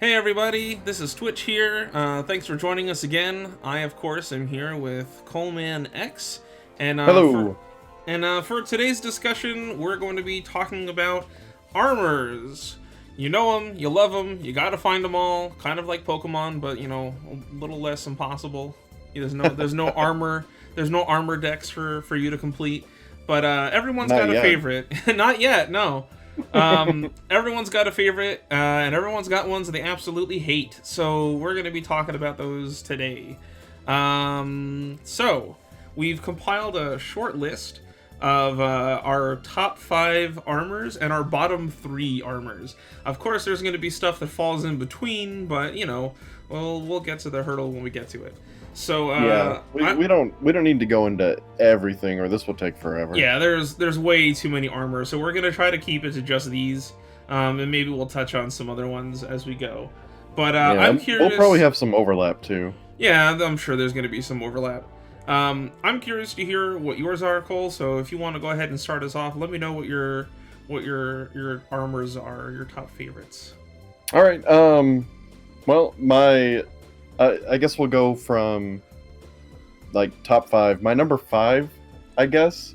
Hey everybody, this is Twitch here. Thanks for joining us again. I, of course, am here with Coleman X, and Hello. for today's discussion, we're going to be talking about armors. You know them, you love them, you gotta find them all. Kind of like Pokemon, but you know, a little less impossible. There's no armor decks for you to complete. But everyone's Not got a yet. favorite. Not yet, no. Everyone's got a favorite, and everyone's got ones that they absolutely hate. So we're going to be talking about those today. So we've compiled a short list of our top 5 armors and our bottom 3 armors. Of course, there's going to be stuff that falls in between, but you know, we'll get to the hurdle when we get to it. So Yeah, we don't need to go into everything, or this will take forever. yeah, there's way too many armors, so we're gonna try to keep it to just these, and maybe we'll touch on some other ones as we go. But Yeah, I'm curious. We'll probably have some overlap too. Yeah, I'm sure there's gonna be some overlap. I'm curious to hear what yours are, Cole. So if you want to go ahead and start us off, let me know what your armors are, your top favorites. All right. Well, I guess we'll go from like top 5. My number 5, I guess,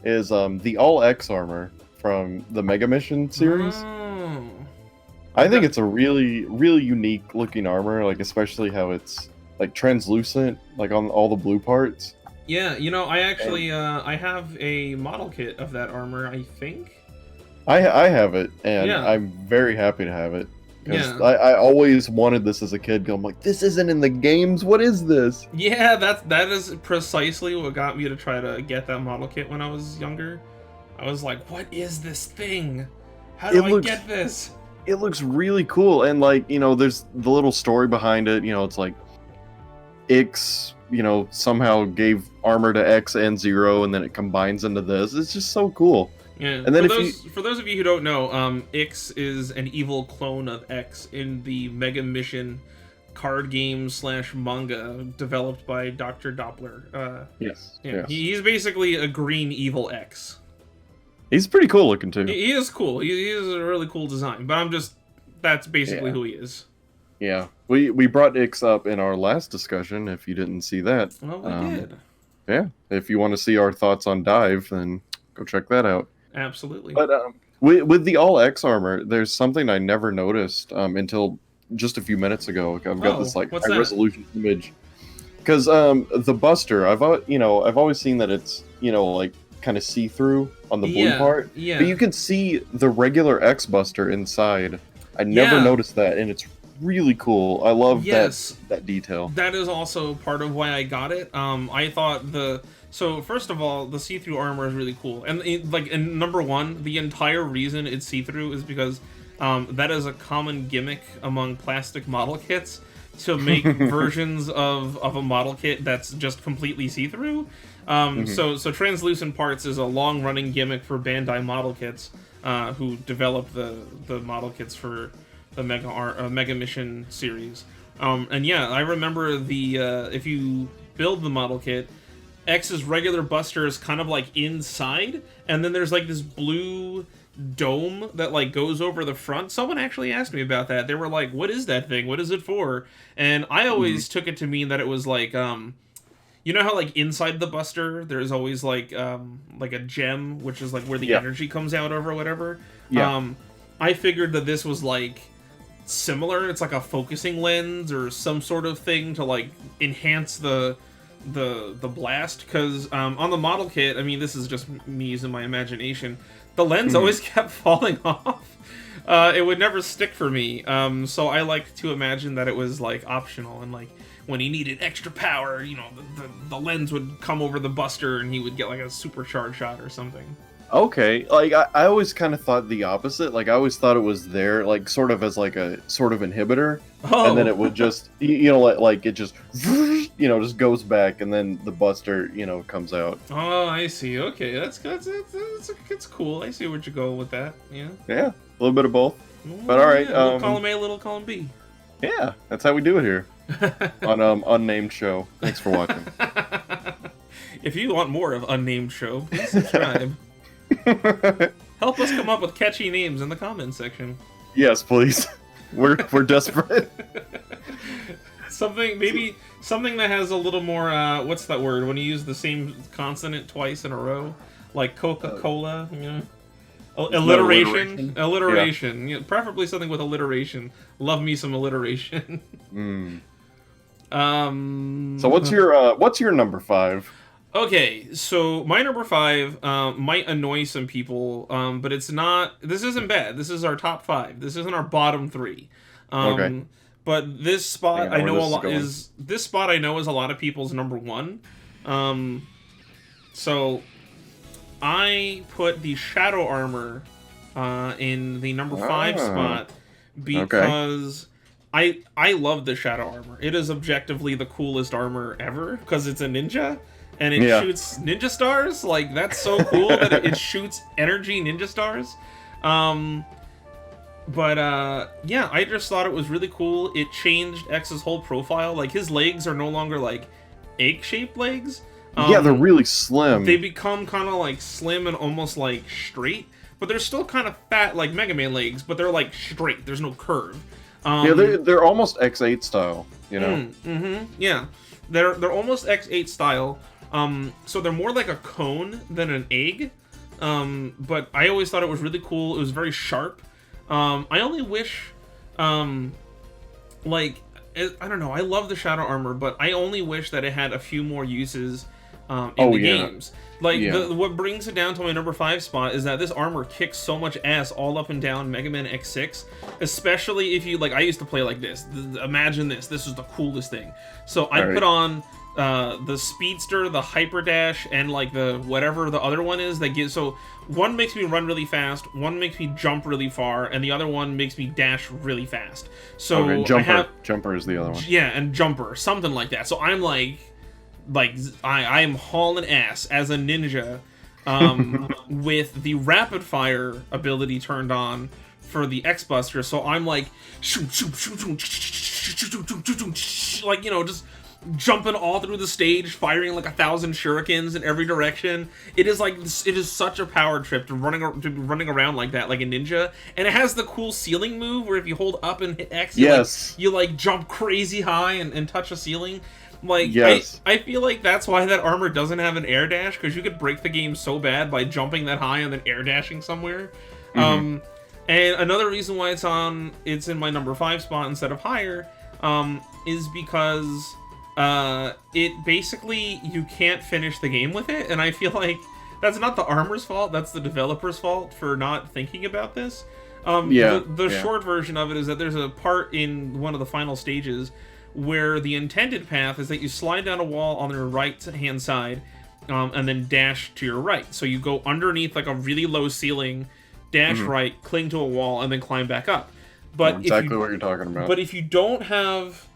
is the All X armor from the Mega Mission series. Oh. I think it's a really unique looking armor, like especially how it's like translucent, like on all the blue parts. Yeah, you know, I actually I have a model kit of that armor, I think. I have it, and Yeah. I'm very happy to have it. Because Yeah. I always wanted this as a kid. I'm like, this isn't in the games. What is this? Yeah, that is precisely what got me to try to get that model kit when I was younger. I was like, what is this thing? How do I get this? It looks really cool, and like, you know, there's the little story behind it. You know, it's like X, you know, somehow gave armor to X and Zero, and then it combines into this. It's just so cool. Yeah. And then for those of you who don't know, Ix is an evil clone of X in the Mega Mission card game / manga developed by Dr. Doppler. Yes. Yeah, Yes. he's basically a green evil X. He's pretty cool looking too. He is cool. He is a really cool design, but that's basically who he is. Yeah. We brought X up in our last discussion. If you didn't see that, Well, we did. Yeah. If you want to see our thoughts on Dive, then go check that out. Absolutely. But with the All X armor, there's something I never noticed until just a few minutes ago. I've got this like high resolution image because the Buster, I've always seen that it's, you know, like kind of see through on the blue part. Yeah. But you can see the regular X Buster inside. I never noticed that, and it's really cool. I love that detail. That is also part of why I got it. I thought So first of all, the see-through armor is really cool, and number one, the entire reason it's see-through is because that is a common gimmick among plastic model kits to make versions of a model kit that's just completely see-through. So translucent parts is a long-running gimmick for Bandai model kits, who developed the model kits for the Mega Mission series. And yeah, I remember if you build the model kit, X's regular Buster is kind of like inside, and then there's like this blue dome that like goes over the front. Someone actually asked me about that. They were like, what is that thing? What is it for? And I always took it to mean that it was like, you know how like inside the Buster there's always like a gem, which is like where the energy comes out of or whatever. I figured that this was like similar. It's like a focusing lens or some sort of thing to like enhance the blast, because on the model kit, I mean, this is just me using my imagination, the lens always kept falling off. It would never stick for me, so I like to imagine that it was like optional, and like when he needed extra power, you know, the lens would come over the Buster and he would get like a supercharged shot or something. Okay, like I always kind of thought the opposite. Like I always thought it was there, like sort of as like a sort of inhibitor, and then it would just, you know, like it just, you know, just goes back, and then the Buster, you know, comes out. Oh, I see. Okay, that's cool. I see where you're going with that. Yeah. Yeah, a little bit of both. But all right, little column A, little column B. Yeah, that's how we do it here on unnamed show. Thanks for watching. If you want more of Unnamed Show, please subscribe. Help us come up with catchy names in the comments section. Yes, please. We're desperate. Maybe something that has a little more, what's that word? When you use the same consonant twice in a row? Like Coca-Cola, you know? Alliteration? Alliteration. Yeah. Preferably something with alliteration. Love me some alliteration. So what's your number 5? Okay, so my number 5 might annoy some people, but it's not. This isn't bad. This is our top 5. This isn't our bottom 3. Okay. But this spot I know this spot I know is a lot of people's number 1. So I put the Shadow Armor in the number 5 spot because I love the Shadow Armor. It is objectively the coolest armor ever because it's a ninja. And it shoots ninja stars? Like, that's so cool that it shoots energy ninja stars. Yeah, I just thought it was really cool. It changed X's whole profile. Like, his legs are no longer, like, egg-shaped legs. Yeah, they're really slim. They become kind of, like, slim and almost, like, straight. But they're still kind of fat, like Mega Man legs, but they're, like, straight. There's no curve. Yeah, they're almost X8 style, you know? Yeah. They're almost X8 style. So they're more like a cone than an egg, but I always thought it was really cool. It was very sharp. I only wish, like, I don't know, I love the Shadow Armor, but I only wish that it had a few more uses in the games. Like, what brings it down to my number 5 spot is that this armor kicks so much ass all up and down Mega Man X6, especially if you, like, I used to play like this. Imagine this is the coolest thing. So I put on the Speedster, the Hyper Dash, and like the whatever the other one is that gives. So one makes me run really fast, one makes me jump really far, and the other one makes me dash really fast. So Jumper is the other one. Yeah, and Jumper, something like that. So I'm like I am hauling ass as a ninja, with the rapid fire ability turned on for the X-Buster. So I'm like like, you know, just jumping all through the stage, firing like 1,000 shurikens in every direction. It is such a power trip to be running around like that, like a ninja. And it has the cool ceiling move where if you hold up and hit X, you like jump crazy high and touch a ceiling. Like, I feel like that's why that armor doesn't have an air dash, because you could break the game so bad by jumping that high and then air dashing somewhere. And another reason why it's in my number 5 spot instead of higher, is because it basically, you can't finish the game with it, and I feel like that's not the armor's fault, that's the developer's fault for not thinking about this. The short version of it is that there's a part in one of the final stages where the intended path is that you slide down a wall on your right hand side, and then dash to your right. So you go underneath like a really low ceiling, dash right, cling to a wall, and then climb back up. But exactly what you're talking about. But if you don't have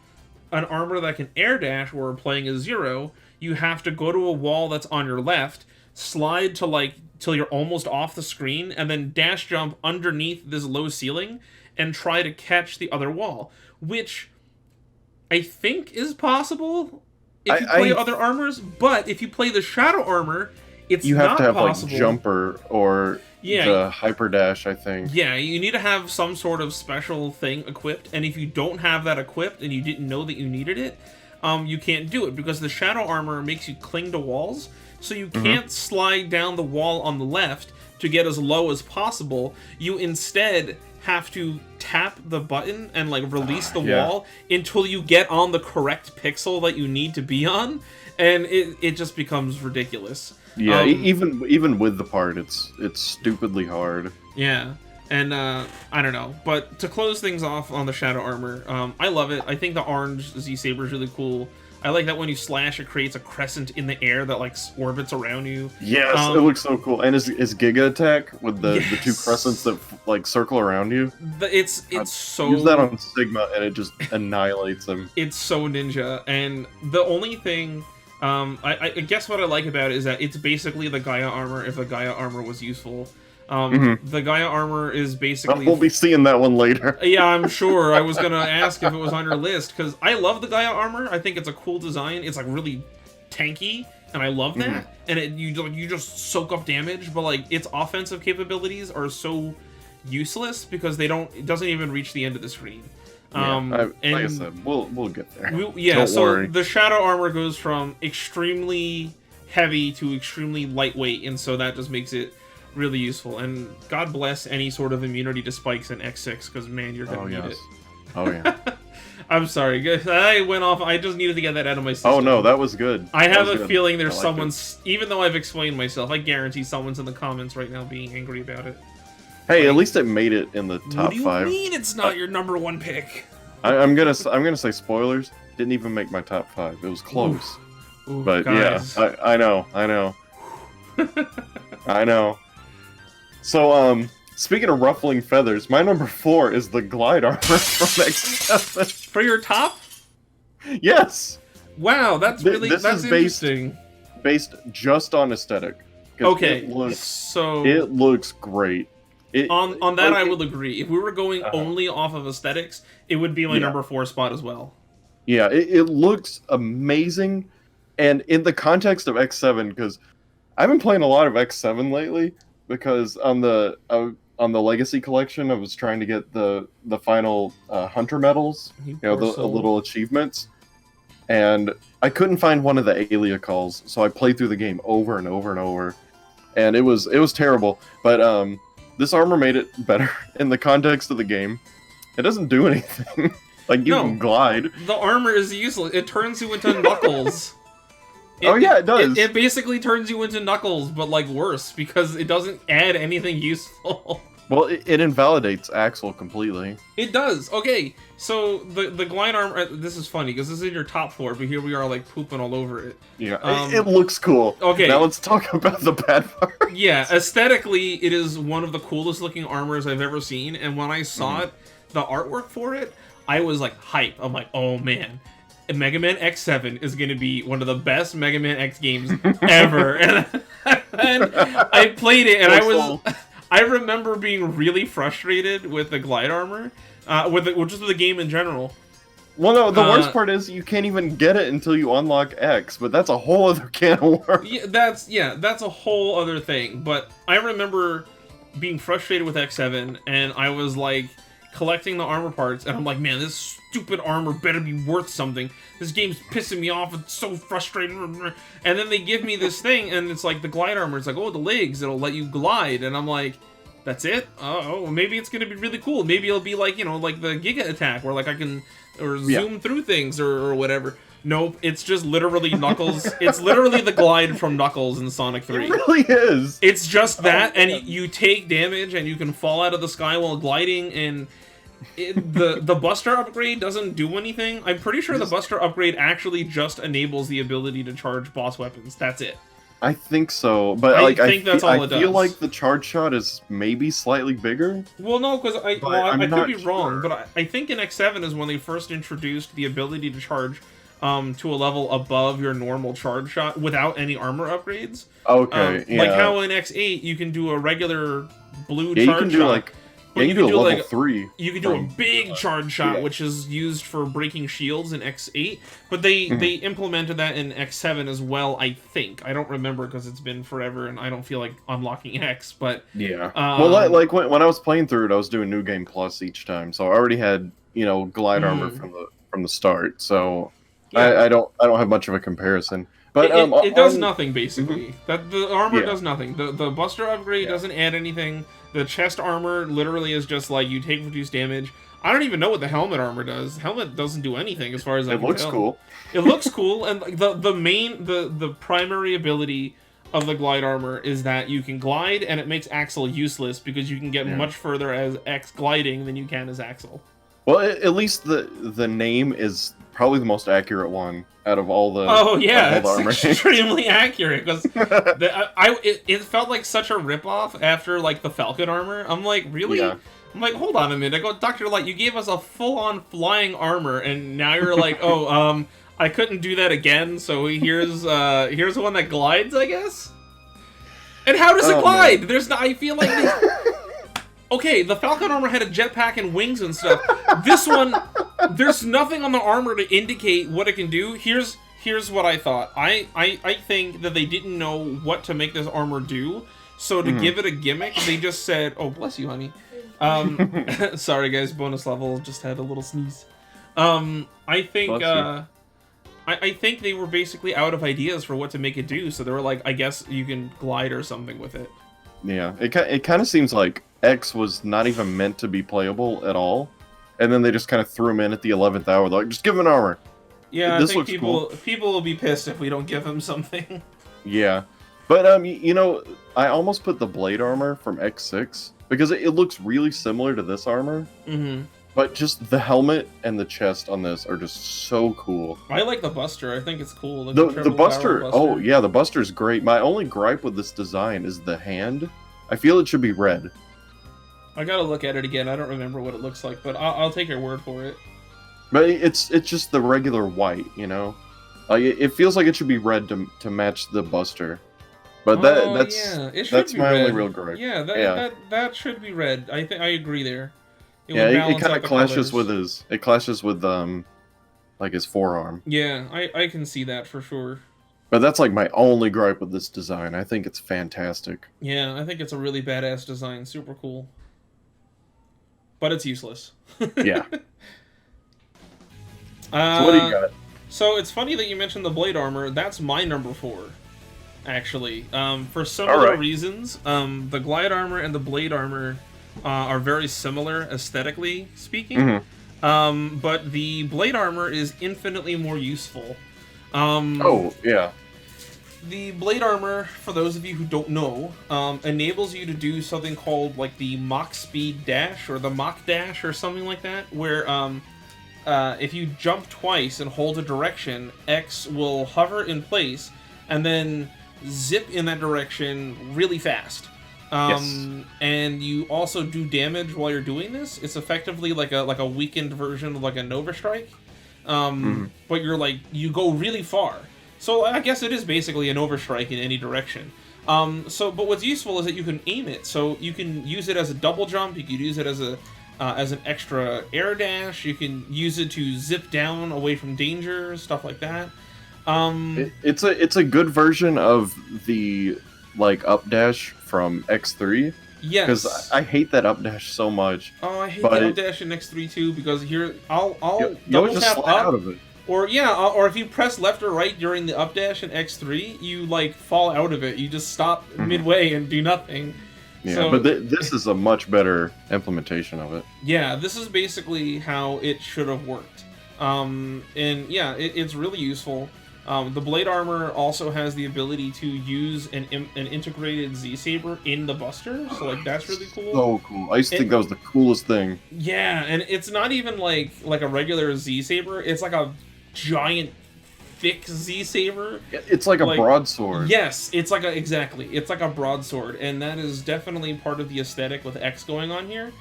an armor that can air dash, where we're playing as 0, you have to go to a wall that's on your left, slide to like till you're almost off the screen, and then dash jump underneath this low ceiling and try to catch the other wall, which I think is possible if you play other armors, but if you play the Shadow Armor, it's not possible. You have to have like Jumper or the Hyper Dash, I think. Yeah, you need to have some sort of special thing equipped, and if you don't have that equipped and you didn't know that you needed it, you can't do it, because the Shadow Armor makes you cling to walls, so you can't slide down the wall on the left to get as low as possible. You instead have to tap the button and like release the wall until you get on the correct pixel that you need to be on, and it just becomes ridiculous. Yeah, even with the part, it's stupidly hard. Yeah, and I don't know, but to close things off on the Shadow Armor, I love it. I think the orange Z-Saber is really cool. I like that when you slash, it creates a crescent in the air that like orbits around you. Yes, it looks so cool. And his Giga attack with the 2 crescents that like circle around you. It's so. Use that on Sigma and it just annihilates him. It's so ninja, and the only thing, I guess what I like about it is that it's basically the Gaia armor if the Gaia armor was useful. The Gaia armor is basically... We'll be seeing that one later. Yeah, I'm sure. I was gonna ask if it was on your list, because I love the Gaia armor. I think it's a cool design. It's like really tanky, and I love that. And you just soak up damage, but like its offensive capabilities are so useless because it doesn't even reach the end of the screen. Like I said, we'll get there. Don't worry. The shadow armor goes from extremely heavy to extremely lightweight, and so that just makes it really useful. And God bless any sort of immunity to spikes in X6, because man, you're gonna need it. Oh yeah. I'm sorry, I went off. I just needed to get that out of my system. Oh no, that was good. I have a feeling there's someone's. Even though I've explained myself, I guarantee someone's in the comments right now being angry about it. Hey, at least it made it in the top 5. What do you mean it's not your #1 pick? I'm gonna say spoilers. Didn't even make my top 5. It was close. Ooh, but guys. Yeah, I know. I know. So speaking of ruffling feathers, my #4 is the glide armor from X7. For your top? Yes. Wow, that's interesting. Based just on aesthetic. Okay, it looks great. On that, I will agree. If we were going only off of aesthetics, it would be my #4 spot as well. Yeah, it looks amazing, and in the context of X7, because I've been playing a lot of X7 lately, because on the Legacy collection, I was trying to get the final Hunter medals, the little achievements, and I couldn't find one of the Alia calls, so I played through the game over and over and over, and it was terrible, but this armor made it better in the context of the game. It doesn't do anything. Like, you can glide. The armor is useless. It turns you into Knuckles. It does. It basically turns you into Knuckles, but, like, worse, because it doesn't add anything useful. Well, it invalidates Axel completely. It does. Okay, so the glide armor... This is funny, because this is your top 4, but here we are, like, pooping all over it. Yeah, it looks cool. Okay. Now let's talk about the bad part. Yeah, aesthetically, it is one of the coolest looking armors I've ever seen, and when I saw it, the artwork for it, I was, like, hype. I'm like, oh, man. Mega Man X7 is going to be one of the best Mega Man X games ever. And I played it, and I remember being really frustrated with the glide armor, just with the game in general. Well, no, the worst part is you can't even get it until you unlock X, but that's a whole other can of worms. Yeah, that's a whole other thing. But I remember being frustrated with X7, and I was like collecting the armor parts, and I'm like, man, this stupid armor better be worth something. This game's pissing me off. It's so frustrating. And then they give me this thing, and it's like the glide armor. It's like, oh, the legs, it'll let you glide. And I'm like, that's it? Oh, maybe it's gonna be really cool. Maybe it'll be like, like the Giga attack, where like I can zoom through things or whatever. Nope, it's just literally Knuckles. It's literally the glide from Knuckles in Sonic 3. It really is. It's just that, and you take damage, and you can fall out of the sky while gliding, and the Buster upgrade doesn't do anything. I'm pretty sure the Buster upgrade actually just enables the ability to charge boss weapons. That's it. I think so, but I think that's all it does. I feel like the charge shot is maybe slightly bigger. Well, no, because I could be wrong, but I think in X7 is when they first introduced the ability to charge to a level above your normal charge shot without any armor upgrades. Okay, yeah. Like how in X8 you can do a regular blue charge you can do shot. Like, you can do level 3. You can do a big charge shot, which is used for breaking shields in X8, but they implemented that in X7 as well, I think. I don't remember because it's been forever, and I don't feel like unlocking X, but... Yeah. Well, like when I was playing through it, I was doing New Game Plus each time, so I already had, glide armor from the start, so yeah. I don't have much of a comparison. But it does nothing, basically. That the armor does nothing. The Buster upgrade doesn't add anything. The chest armor literally is just like you take reduced damage. I don't even know what the helmet armor does. Helmet doesn't do anything as far as I can tell. It looks cool. It looks cool, and the primary ability of the glide armor is that you can glide, and it makes Axel useless because you can get much further as X gliding than you can as Axel. Well, at least the name is probably the most accurate one out of all the. Oh yeah, it's extremely accurate because it felt like such a ripoff after like the Falcon armor. I'm like, really? Yeah. I'm like, hold on a minute. I go, Dr. Light, you gave us a full-on flying armor, and now you're like, oh, I couldn't do that again, so here's one that glides, I guess. And how does it glide? Man. There's no. I feel like. Okay, the Falcon armor had a jetpack and wings and stuff. This one, there's nothing on the armor to indicate what it can do. Here's what I thought. I think that they didn't know what to make this armor do, so to give it a gimmick, they just said, oh, bless you, honey. Sorry guys, bonus level, just had a little sneeze. I think I think they were basically out of ideas for what to make it do, so they were like, I guess you can glide or something with it. Yeah, it kind of seems like X was not even meant to be playable at all, and then they just kind of threw him in at the 11th hour. They're like, just give him an armor. Yeah, I think people will be pissed if we don't give him something. Yeah, but you know, I almost put the blade armor from X6 because it looks really similar to this armor. Mm-hmm. But just the helmet and the chest on this are just so cool. I like the Buster. I think it's cool. The Buster. Oh yeah, the Buster's great. My only gripe with this design is the hand. I feel it should be red. I gotta look at it again. I don't remember what it looks like, but I'll take your word for it. But it's just the regular white, you know. It feels like it should be red to match the Buster. But that's my only real gripe. Yeah, that should be red. I agree there. It kind of clashes with like his forearm. Yeah, I can see that for sure. But that's like my only gripe with this design. I think it's fantastic. Yeah, I think it's a really badass design. Super cool. But it's useless. Yeah. So what do you got? So it's funny that you mentioned the blade armor. That's my number 4, actually. For similar reasons, the glide armor and the blade armor are very similar aesthetically speaking. Mm-hmm. But the blade armor is infinitely more useful. Oh, yeah. The blade armor, for those of you who don't know, enables you to do something called like the Mach Speed Dash or the Mach Dash or something like that, where if you jump twice and hold a direction, X will hover in place and then zip in that direction really fast. And you also do damage while you're doing this. It's effectively like a weakened version of like a Nova Strike. But you go really far. So I guess it is basically an overstrike in any direction. But what's useful is that you can aim it. So you can use it as a double jump. You can use it as an extra air dash. You can use it to zip down away from danger, stuff like that. It's a good version of the up dash from X3. Yes. Because I hate that up dash so much. Oh, I hate the up dash in X3 too, because here I'll double just tap slide up, out of it. or if you press left or right during the up dash in X3, you fall out of it. You just stop midway and do nothing. Yeah, so, but this is a much better implementation of it. Yeah, this is basically how it should have worked. And yeah, it's really useful. The blade armor also has the ability to use an integrated Z-Saber in the Buster, so that's really cool. So cool. I used to think that was the coolest thing. Yeah, and it's not even like a regular Z-Saber. It's like a giant, thick Z-Saber. It's like a broadsword. Yes, it's like a broadsword, and that is definitely part of the aesthetic with X going on here.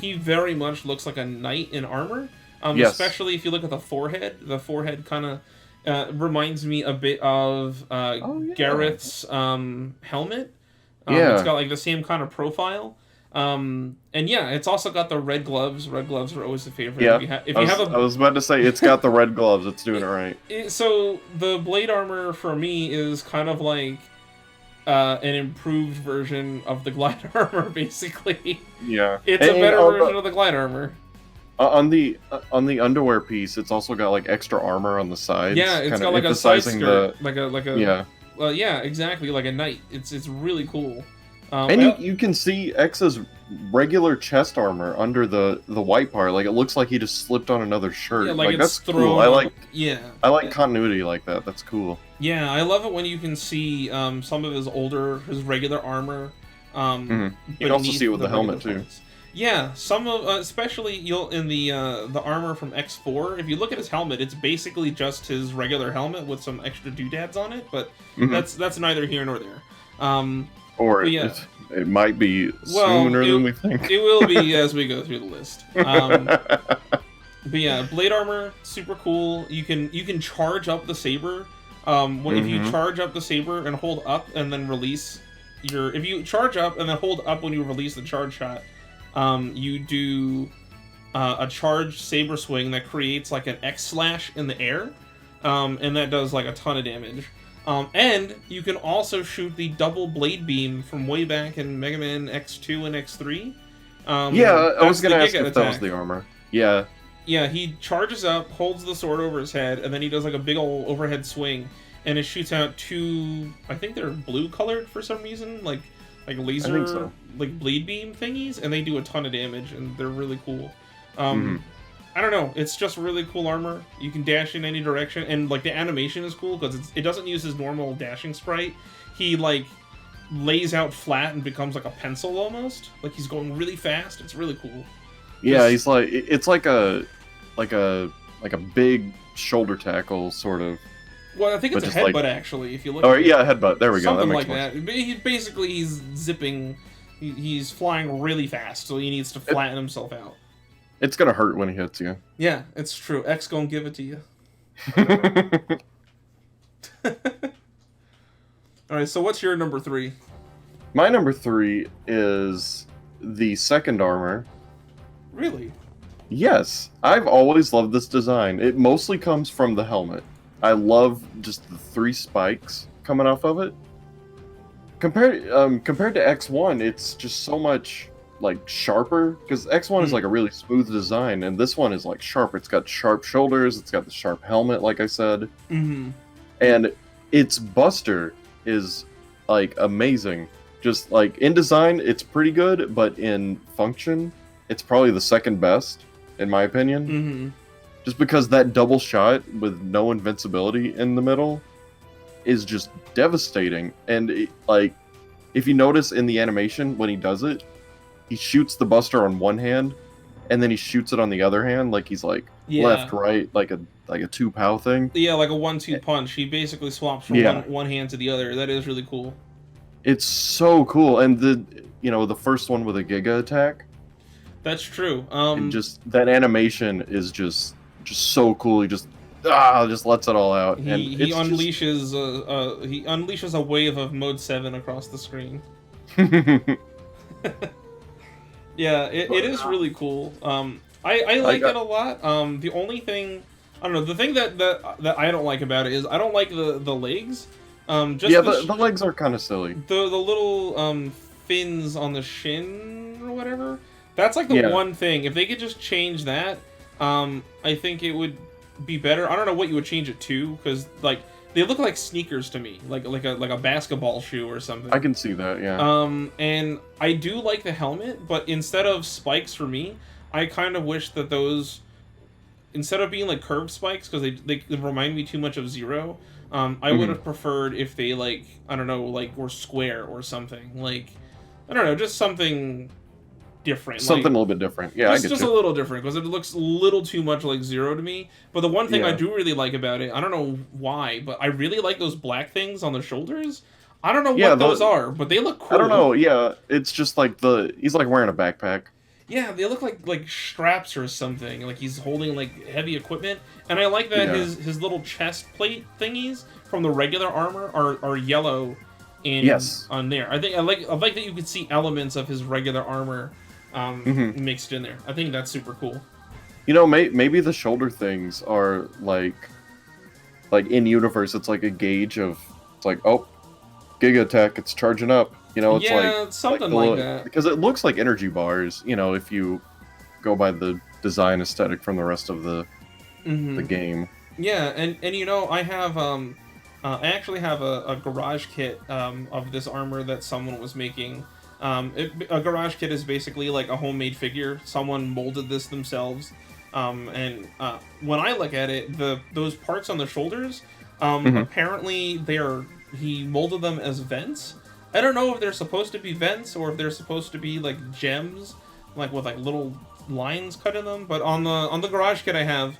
He very much looks like a knight in armor, especially if you look at the forehead. The forehead kind of reminds me a bit of Gareth's helmet. It's got the same kind of profile. And yeah, it's also got the red gloves. Red gloves are always a favorite. Yeah, I was about to say, it's got the red gloves. It's doing it right. So the blade armor for me is kind of like an improved version of the glide armor, basically. Yeah. It's a better version of the glide armor. On the underwear piece, it's also got extra armor on the sides. Yeah, it's got a side skirt, yeah, exactly, like a knight. It's really cool. And you can see X's regular chest armor under the white part. It looks like he just slipped on another shirt. Yeah, that's cool. I like continuity like that. That's cool. Yeah, I love it when you can see some of his regular armor. You can also see it with the helmet too. Yeah, some of especially in the armor from X4. If you look at his helmet, it's basically just his regular helmet with some extra doodads on it. But that's neither here nor there. It might be sooner than we think. It will be as we go through the list. But yeah, blade armor, super cool. You can charge up the saber. If you charge up the saber and hold up and then release if you charge up and then hold up when you release the charge shot, you do a charged saber swing that creates an X slash in the air, and that does a ton of damage. And you can also shoot the double blade beam from way back in Mega Man X2 and X3. Yeah, I was gonna ask if that was the armor. Yeah. Yeah, he charges up, holds the sword over his head, and then he does like a big old overhead swing, and it shoots out two, I think they're blue colored for some reason, like laser, like bleed beam thingies, and they do a ton of damage, and they're really cool. I don't know, it's just really cool armor. You can dash in any direction, and like the animation is cool because it doesn't use his normal dashing sprite. He like lays out flat and becomes like a pencil almost. Like he's going really fast. It's really cool. Yeah, he's like, it's like a big shoulder tackle sort of. Well, I think it's a headbutt actually. If you look. Oh yeah, headbutt. There we go. Something like that. He's zipping. He's flying really fast, so he needs to flatten himself out. It's gonna hurt when he hits you. Yeah, it's true. X gonna give it to you. All right. So what's your number 3? My number 3 is the second armor. Really? Yes, I've always loved this design. It mostly comes from the helmet. I love just the 3 spikes coming off of it. Compared to X1, it's just so much like sharper, because X1 is like a really smooth design, and this one is like sharp. It's got sharp shoulders, it's got the sharp helmet, like I said, and its buster is like amazing. Just like in design, it's pretty good, but in function, it's probably the second best, in my opinion. Just because that double shot with no invincibility in the middle is just devastating. And like, if you notice in the animation when he does it, he shoots the buster on one hand, and then he shoots it on the other hand, like he's like left, right, like a 2-pow thing. Yeah, like a 1-2 punch. He basically swaps from one hand to the other. That is really cool. It's so cool, and the first one with a Giga attack. That's true. And just that animation is just so cool. He just lets it all out. He unleashes a wave of mode 7 across the screen. Yeah, it is really cool. I like it a lot. The only thing, I don't know, the thing that I don't like about it is I don't like the legs. The legs are kind of silly. The little fins on the shin or whatever. That's like the one thing. If they could just change that, I think it would be better. I don't know what you would change it to, because like they look like sneakers to me, like a basketball shoe or something. I can see that, yeah. And I do like the helmet, but instead of spikes for me, I kind of wish that those, instead of being like curved spikes, because they remind me too much of Zero. I would have preferred if they like, I don't know, like were square or something. Like, I don't know, just something different. Something a little bit different. Yeah, just a little different, because it looks a little too much like Zero to me. But the one thing I do really like about it, I don't know why, but I really like those black things on the shoulders. I don't know what those are, but they look cool. I don't know, yeah. It's just like he's like wearing a backpack. Yeah, they look like straps or something. Like he's holding like heavy equipment. And I like that his little chest plate thingies from the regular armor are yellow on there. I like that you could see elements of his regular armor mixed in there. I think that's super cool. You know, maybe the shoulder things are like in universe, it's like a gauge of, it's like, oh, Giga attack, it's charging up. You know, it's like something like that. Because it looks like energy bars, you know, if you go by the design aesthetic from the rest of the game. Yeah, and you know, I have I actually have a garage kit of this armor that someone was making. A garage kit is basically like a homemade figure. Someone molded this themselves. And when I look at it, those parts on the shoulders, apparently he molded them as vents. I don't know if they're supposed to be vents or if they're supposed to be like gems, like with like little lines cut in them. But on the garage kit I have,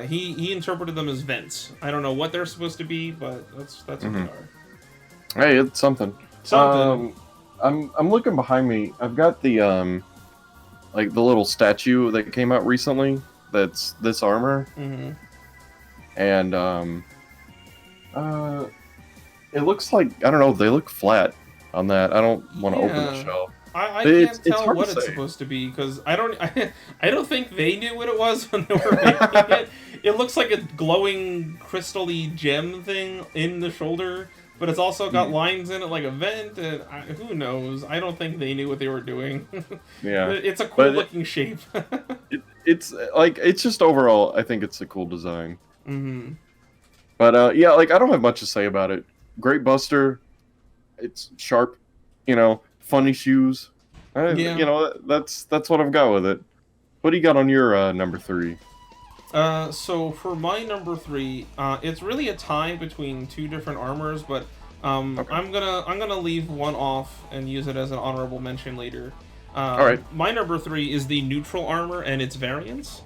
he interpreted them as vents. I don't know what they're supposed to be, but that's what they are. Hey, it's something. I'm looking behind me. I've got the like the little statue that came out recently. That's this armor, and it looks like, I don't know. They look flat on that. I don't want to open the shell. I can't tell what it's supposed to be, because I don't think they knew what it was when they were making it. It looks like a glowing crystal-y gem thing in the shoulder but it's also got lines in it like a vent, and who knows? I don't think they knew what they were doing. Yeah. It's a cool looking shape. It's like, it's just overall, I think it's a cool design. Mm-hmm. But yeah, like I don't have much to say about it. Great Buster. It's sharp, you know, funny shoes. Yeah. You know, that's what I've got with it. What do you got on your number 3? So for my number 3, it's really a tie between two different armors, but okay. I'm gonna leave one off and use it as an honorable mention later. All right. My number 3 is the neutral armor and its variants.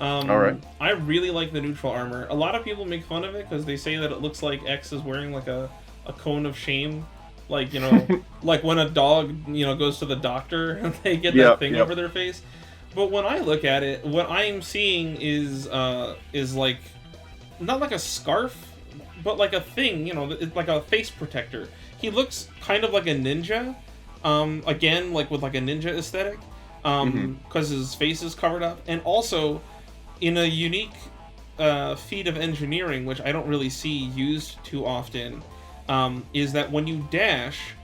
All right. I really like the neutral armor. A lot of people make fun of it because they say that it looks like X is wearing like a cone of shame. Like, you know, like when a dog, you know, goes to the doctor and they get that thing over their face. But when I look at it, what I'm seeing is like, not like a scarf, but like a thing, you know, it's like a face protector. He looks kind of like a ninja, again, like with like a ninja aesthetic, because his face is covered up. And also, in a unique feat of engineering, which I don't really see used too often, is that when you dash,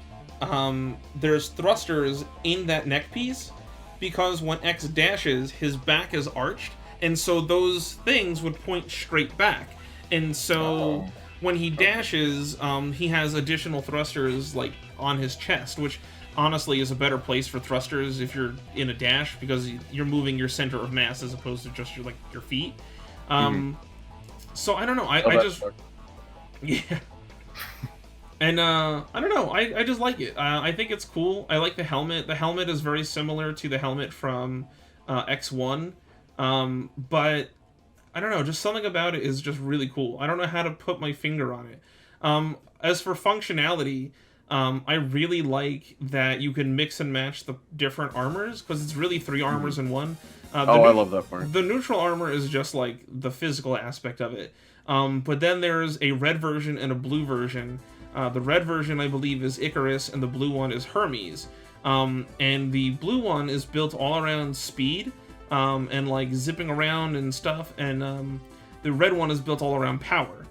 there's thrusters in that neck piece, because when X dashes, his back is arched, and so those things would point straight back. And so when he dashes, he has additional thrusters like on his chest, which honestly is a better place for thrusters if you're in a dash, because you're moving your center of mass as opposed to just your feet. So I don't know. I just yeah. And I don't know, I just like it. I think it's cool. I like the helmet. The helmet is very similar to the helmet from X1, but I don't know, just something about it is just really cool. I don't know how to put my finger on it. As for functionality, I really like that you can mix and match the different armors, because it's really 3 armors in one. I love that part. The neutral armor is just like the physical aspect of it. But then there's a red version and a blue version. The red version, I believe, is Icarus, and the blue one is Hermes. And the blue one is built all around speed, and like zipping around and stuff, and the red one is built all around power.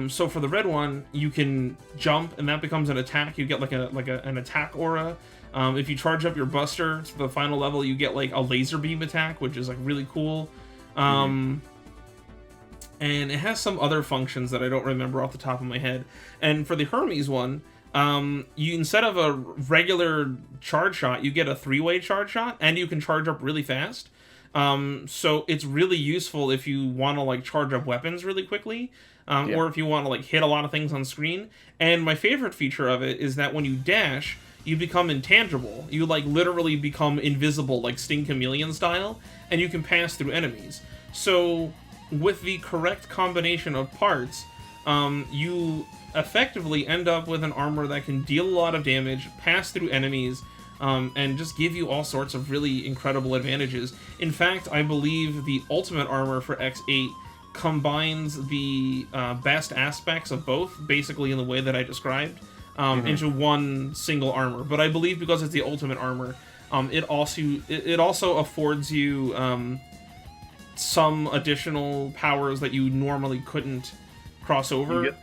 So for the red one, you can jump, and that becomes an attack. You get like an attack aura. If you charge up your Buster to the final level, you get like a laser beam attack, which is like really cool. And it has some other functions that I don't remember off the top of my head. And for the Hermes one, you, instead of a regular charge shot, you get a 3-way charge shot, and you can charge up really fast. So it's really useful if you want to like charge up weapons really quickly, or if you want to like hit a lot of things on screen. And my favorite feature of it is that when you dash, you become intangible. You like literally become invisible, like Sting Chameleon style, and you can pass through enemies. So with the correct combination of parts, you effectively end up with an armor that can deal a lot of damage, pass through enemies, and just give you all sorts of really incredible advantages. In fact, I believe the ultimate armor for X8 combines the best aspects of both, basically in the way that I described, into one single armor. But I believe because it's the ultimate armor, it also affords you some additional powers that you normally couldn't cross over.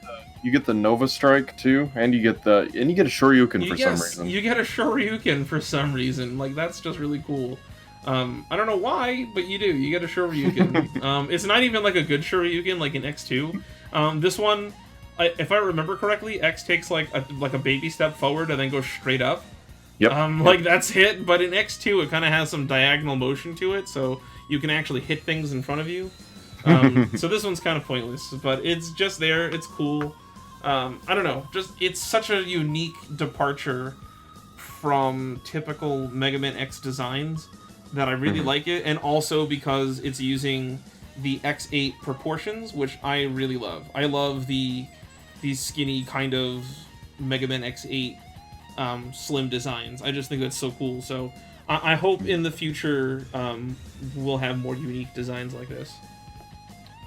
You get the Nova Strike too, and you get a Shoryuken for some reason. You get a Shoryuken for some reason. Like, that's just really cool. I don't know why, but you do. You get a Shoryuken. It's not even like a good Shoryuken like in X2. This one, if I remember correctly, X takes like a baby step forward and then goes straight up. Yep. Like that's hit, but in X2 it kind of has some diagonal motion to it, so you can actually hit things in front of you. So this one's kind of pointless, but it's just there. It's cool. I don't know. Just it's such a unique departure from typical Mega Man X designs that I really like it, and also because it's using the X8 proportions, which I really love. I love these skinny kind of Mega Man X8 slim designs. I just think that's so cool. So I hope in the future we'll have more unique designs like this.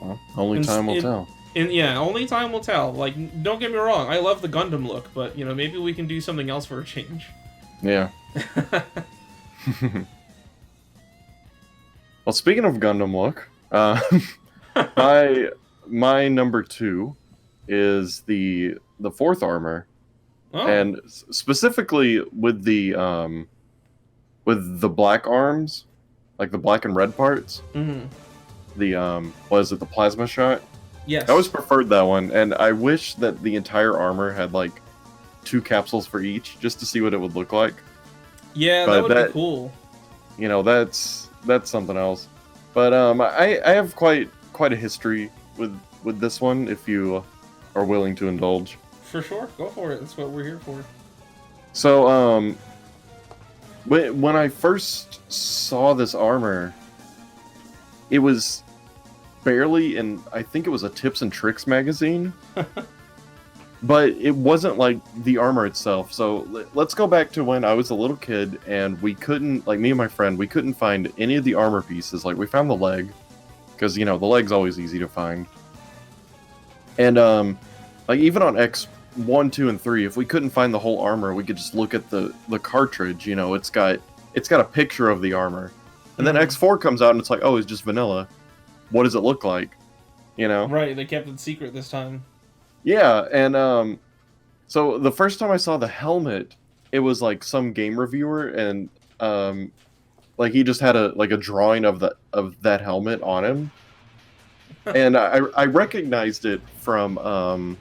Well, only time will tell. Only time will tell. Like, don't get me wrong, I love the Gundam look, but you know, maybe we can do something else for a change. Yeah. Well, speaking of Gundam look, my number 2 is the fourth armor, Oh. and specifically with the black arms, like the black and red parts. Mm-hmm. The was it the plasma shot? Yes. I always preferred that one, and I wish that the entire armor had like 2 capsules for each, just to see what it would look like. Yeah, but that would be cool. You know, that's something else. But I have quite a history with this one, if you are willing to indulge. For sure, go for it. That's what we're here for. So when I first saw this armor, it was barely in, I think it was a Tips and Tricks magazine. But it wasn't like the armor itself. So let's go back to when I was a little kid and we couldn't, like me and my friend, we couldn't find any of the armor pieces. Like we found the leg, because you know the leg's always easy to find. And like even on X1, 2, and 3, if we couldn't find the whole armor, we could just look at the cartridge. You know, it's got a picture of the armor. And then X4 comes out and it's like, oh, it's just vanilla. What does it look like? You know? Right, they kept it secret this time. Yeah, and so the first time I saw the helmet, it was like some game reviewer, and like he just had a drawing of that helmet on him, and I recognized it from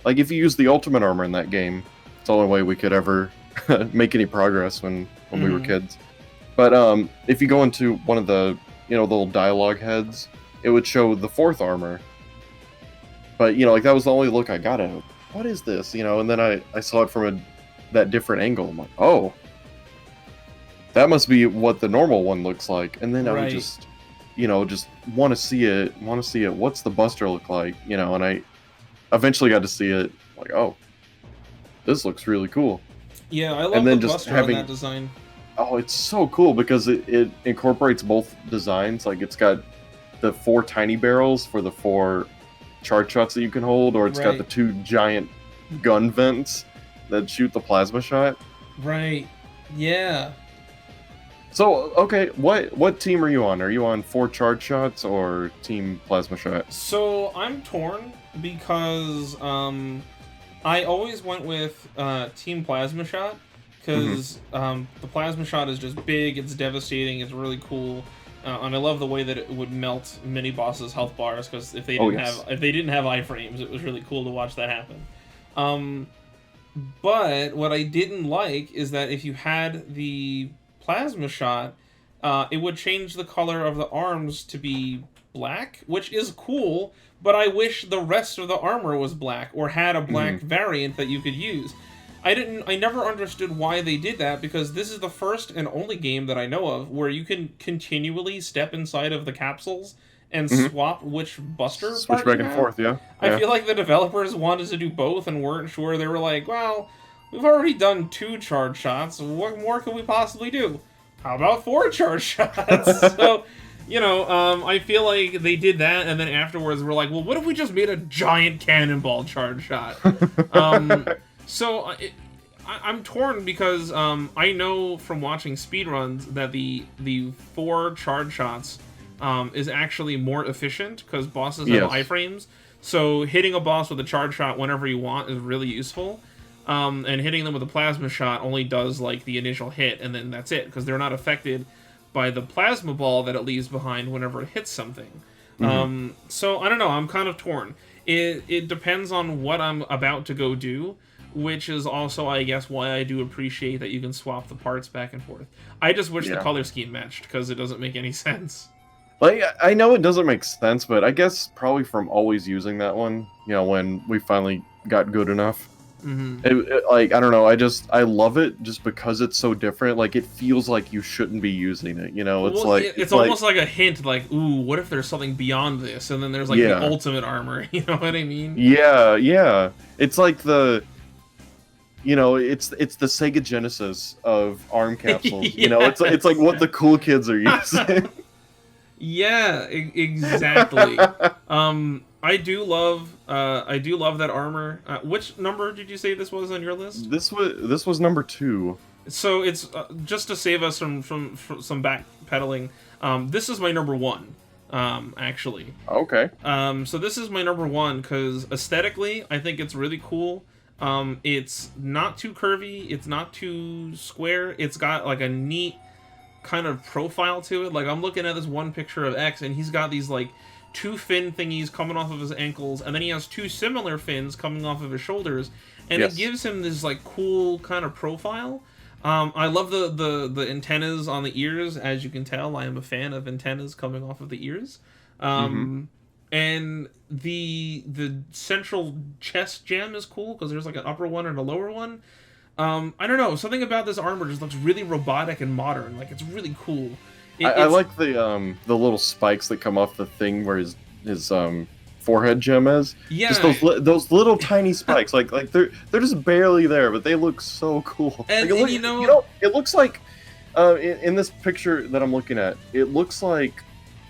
like if you use the ultimate armor in that game, it's the only way we could ever make any progress when we were kids. But if you go into one of the the little dialogue heads, it would show the fourth armor. But, like, that was the only look I got at it. What is this? And then I saw it from that different angle. I'm like, oh, that must be what the normal one looks like. And then I would just, just want to see it. What's the Buster look like? And I eventually got to see it. Like, oh, this looks really cool. Yeah, I love the Buster on that design. Oh, it's so cool because it incorporates both designs. Like, it's got the 4 tiny barrels for the 4 charge shots that you can hold, or it's got the 2 giant gun vents that shoot the plasma shot. Right. Yeah. So, okay, what team are you on? Are you on 4 charge shots or team plasma shot? So, I'm torn because I always went with team plasma shot because the plasma shot is just big, it's devastating, it's really cool. And I love the way that it would melt mini bosses' health bars, because if they didn't have iframes, it was really cool to watch that happen. But what I didn't like is that if you had the plasma shot, it would change the color of the arms to be black, which is cool. But I wish the rest of the armor was black, or had a black variant that you could use. I never understood why they did that, because this is the first and only game that I know of where you can continually step inside of the capsules and swap which Buster switch back and forth. Yeah, I feel like the developers wanted to do both and weren't sure. They were like, well, we've already done 2 charge shots, what more can we possibly do? How about 4 charge shots? So, I feel like they did that, and then afterwards we're like, well, what if we just made a giant cannonball charge shot? So, I'm torn because I know from watching speedruns that the 4 charge shots is actually more efficient because bosses have iframes. So hitting a boss with a charge shot whenever you want is really useful. And hitting them with a plasma shot only does like the initial hit, and then that's it, because they're not affected by the plasma ball that it leaves behind whenever it hits something. So, I don't know, I'm kind of torn. It depends on what I'm about to go do, which is also, I guess, why I do appreciate that you can swap the parts back and forth. I just wish the color scheme matched, because it doesn't make any sense. Like, I know it doesn't make sense, but I guess probably from always using that one, when we finally got good enough. Like, I don't know, I love it just because it's so different. Like, it feels like you shouldn't be using it, it's almost like a hint, like, ooh, what if there's something beyond this? And then there's, like, the ultimate armor, you know what I mean? Yeah. It's like the... it's the Sega Genesis of ARM capsules. It's like what the cool kids are using. Yeah, exactly. I do love that armor. Which number did you say this was on your list? This was number 2. So it's just to save us from some backpedaling. This is my number 1. actually. Okay. So this is my number one because aesthetically, I think it's really cool. It's not too curvy, it's not too square. It's got like a neat kind of profile to it. Like I'm looking at this one picture of X, and he's got these like two fin thingies coming off of his ankles, and then he has two similar fins coming off of his shoulders, and it gives him this like cool kind of profile. I love the antennas on the ears. As you can tell, I am a fan of antennas coming off of the ears. And the central chest gem is cool because there's like an upper one and a lower one. I don't know, something about this armor just looks really robotic and modern. Like it's really cool. I like the little spikes that come off the thing where his forehead gem is. Yeah, just those little tiny spikes. like they're just barely there, but they look so cool. And, like, you know, it looks like in this picture that I'm looking at, it looks like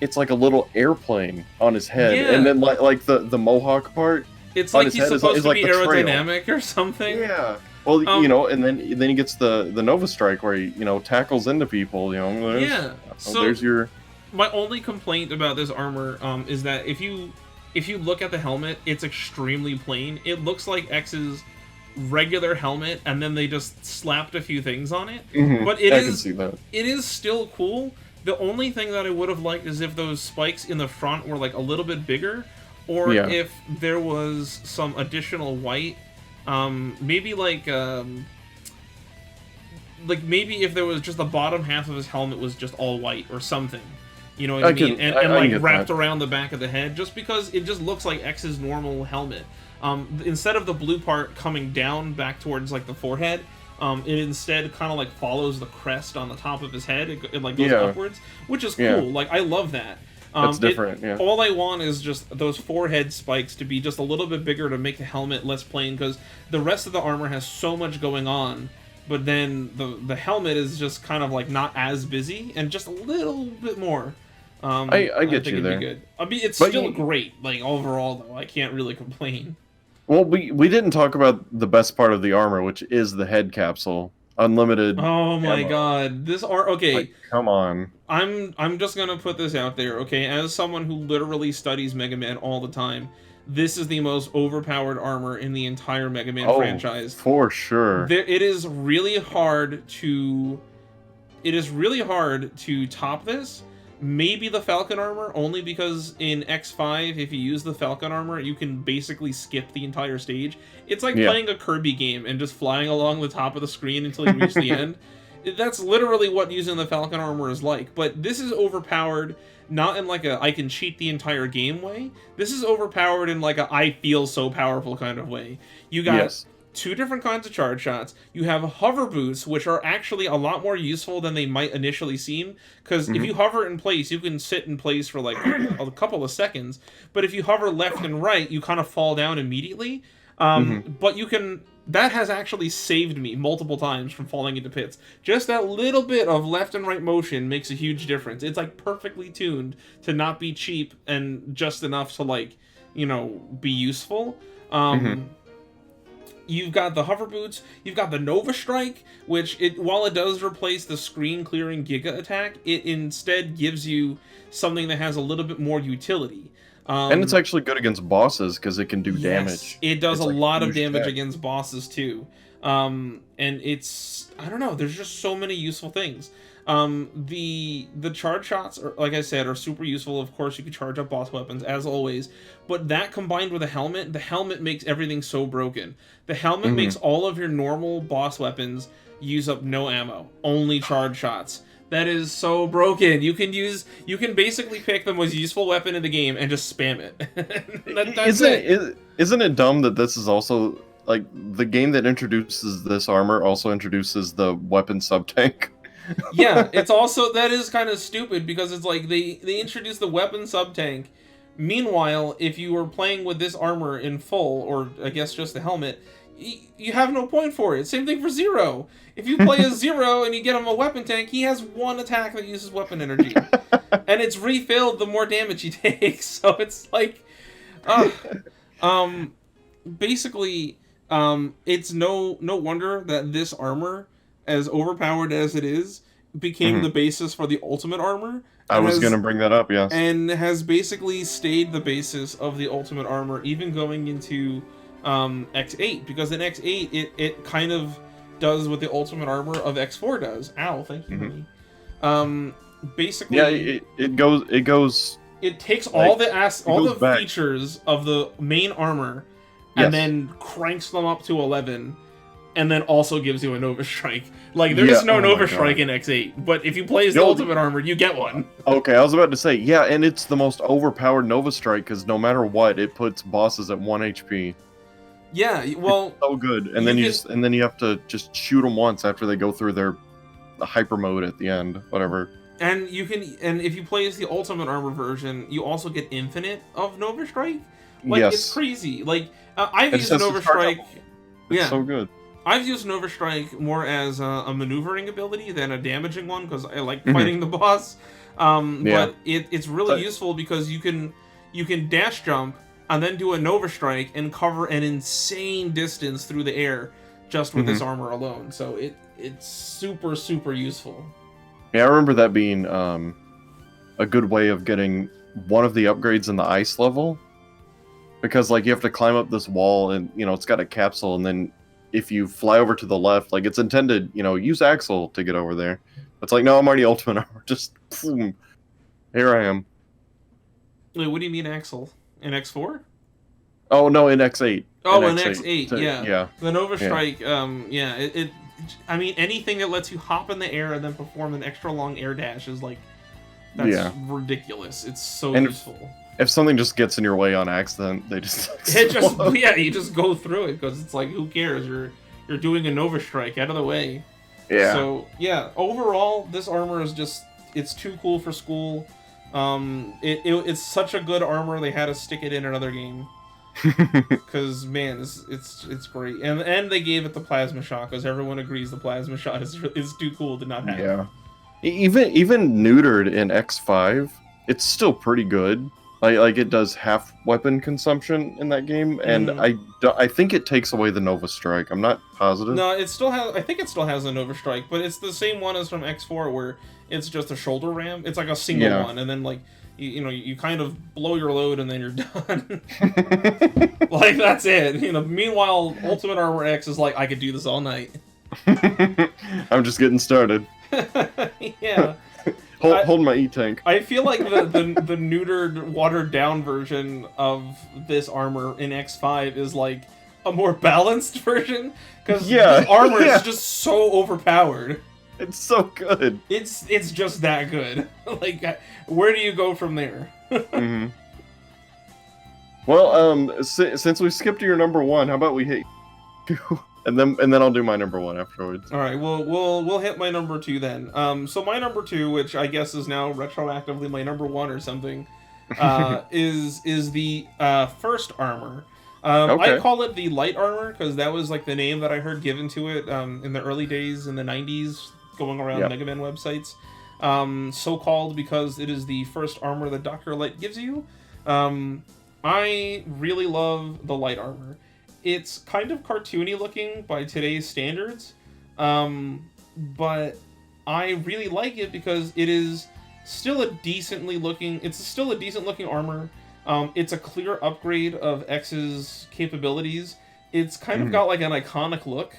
it's like a little airplane on his head, and then like the mohawk part. It's like he's supposed to be aerodynamic or something. Yeah. Well, you know, and then he gets the Nova Strike where he, tackles into people. So there's your. My only complaint about this armor is that if you look at the helmet, it's extremely plain. It looks like X's regular helmet, and then they just slapped a few things on it. But I can see that. It is still cool. The only thing that I would have liked is if those spikes in the front were like a little bit bigger, or if there was some additional white. Maybe like maybe if there was just the bottom half of his helmet was just all white or something, you know what I mean? And like wrapped around the back of the head, just because it just looks like X's normal helmet. Instead of the blue part coming down back towards like the forehead, it instead kind of like follows the crest on the top of his head. It like goes upwards, which is cool. Like I love that. That's different, All I want is just those forehead spikes to be just a little bit bigger to make the helmet less plain, because the rest of the armor has so much going on, but then the helmet is just kind of like not as busy, and just a little bit more. I get you there. Good. I mean, it's still great. Like overall, though, I can't really complain. Well, we didn't talk about the best part of the armor, which is the head capsule. Unlimited. Oh my god, this okay. Like, come on. I'm just gonna put this out there, okay? As someone who literally studies Mega Man all the time, this is the most overpowered armor in the entire Mega Man franchise. For sure. It is really hard to top this. Maybe the Falcon Armor, only because in X5, if you use the Falcon Armor, you can basically skip the entire stage. It's like playing a Kirby game and just flying along the top of the screen until you reach the end. That's literally what using the Falcon Armor is like. But this is overpowered, not in like a I can cheat the entire game way. This is overpowered in like a I feel so powerful kind of way. You got two different kinds of charge shots. You have hover boots, which are actually a lot more useful than they might initially seem, because if you hover in place, you can sit in place for like a couple of seconds, but if you hover left and right, you kind of fall down immediately. But you can... That has actually saved me multiple times from falling into pits. Just that little bit of left and right motion makes a huge difference. It's like perfectly tuned to not be cheap and just enough to like, be useful. You've got the hover boots, you've got the Nova Strike, which while it does replace the screen clearing Giga attack, it instead gives you something that has a little bit more utility. And it's actually good against bosses because it can do damage. It does a lot of damage against bosses too. And it's, I don't know, there's just so many useful things. The charge shots, like I said, are super useful. Of course, you can charge up boss weapons, as always. But that combined with the helmet makes everything so broken. The helmet makes all of your normal boss weapons use up no ammo, only charge shots. That is so broken. You can basically pick the most useful weapon in the game and just spam it. Isn't it dumb that this is also, like, the game that introduces this armor also introduces the weapon sub-tank? Yeah, it's also, that is kind of stupid, because it's like, they introduced the weapon sub-tank. Meanwhile, if you were playing with this armor in full, or I guess just the helmet, you have no point for it. Same thing for Zero. If you play as Zero and you get him a weapon tank, he has one attack that uses weapon energy. And it's refilled the more damage he takes. So it's like... basically, it's no wonder that this armor, as overpowered as it is, became the basis for the ultimate armor. I was going to bring that up, yes. And has basically stayed the basis of the Ultimate Armor, even going into X8, because in X8 it kind of does what the Ultimate Armor of X4 does. Ow, thank you, honey. Basically, yeah, it goes. It takes all the features of the main armor, and then cranks them up to 11. And then also gives you a Nova Strike. Like, there is no Nova Strike in X8, but if you play as the Ultimate Armor, you get one. Okay, I was about to say, yeah, and it's the most overpowered Nova Strike, because no matter what, it puts bosses at 1 HP. Yeah, well... It's so good, and then you have to just shoot them once after they go through the hyper mode at the end, whatever. And if you play as the Ultimate Armor version, you also get infinite of Nova Strike. Like, it's crazy. Like, I've used Nova Strike... It's so good. I've used Nova Strike more as a maneuvering ability than a damaging one, because I like fighting the boss. But it's really useful because you can dash jump and then do a Nova Strike and cover an insane distance through the air just with this armor alone. So it's super, super useful. Yeah, I remember that being a good way of getting one of the upgrades in the ice level. Because, like, you have to climb up this wall and, it's got a capsule, and then if you fly over to the left, like, it's intended, use Axel to get over there. It's like, no, I'm already Ultimate Armor. Just, boom, here I am. Wait, what do you mean Axel? In X4? Oh, no, in X8. Oh, in X8, yeah. Yeah. The Nova Strike, I mean, anything that lets you hop in the air and then perform an extra long air dash is, like, that's ridiculous. It's so useful. If something just gets in your way on accident, they just you just go through it, because it's like, who cares? You're doing a Nova Strike, out of the way. Yeah. So yeah, overall, this armor is it's too cool for school. It's such a good armor, they had to stick it in another game. Because man, it's great, and they gave it the plasma shot, because everyone agrees the plasma shot is too cool to not have. Yeah. Even neutered in X5, it's still pretty good. Like it does half weapon consumption in that game, and I think it takes away the Nova Strike. I'm not positive. No, it still has. I think it still has a Nova Strike, but it's the same one as from X4, where it's just a shoulder ram. It's like a single one, and then like you kind of blow your load, and then you're done. Like, that's it. Meanwhile, Ultimate Armor X is like, I could do this all night. I'm just getting started. Yeah. Hold my E-tank. I feel like the neutered, watered-down version of this armor in X5 is like a more balanced version, because this armor is just so overpowered. It's so good. It's just that good. Like, where do you go from there? Well, since we skipped to your number one, how about we hit you? And then I'll do my number one afterwards. All right, we'll hit my number two then. So my number two, which I guess is now retroactively my number one or something, is the first armor. I call it the light armor, because that was like the name that I heard given to it in the early days in the 90s, going around Mega Man websites. So called because it is the first armor that Dr. Light gives you. I really love the light armor. It's kind of cartoony looking by today's standards, but I really like it because it is still a decent looking armor. It's a clear upgrade of X's capabilities. It's kind of got like an iconic look.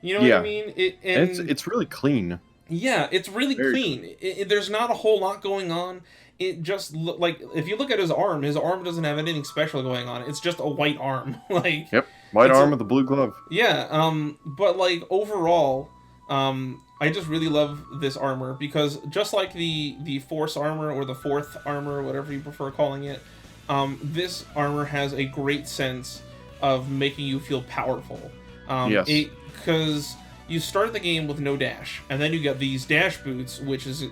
You know what I mean? It's really clean. Yeah, it's really clean. There's not a whole lot going on. It just like, if you look at his arm doesn't have anything special going on. It's just a white arm. Like, white arm with a blue glove. Yeah, but like overall, I just really love this armor, because just like the Force armor or the Fourth armor, whatever you prefer calling it, this armor has a great sense of making you feel powerful. Because you start the game with no dash, and then you get these dash boots, which was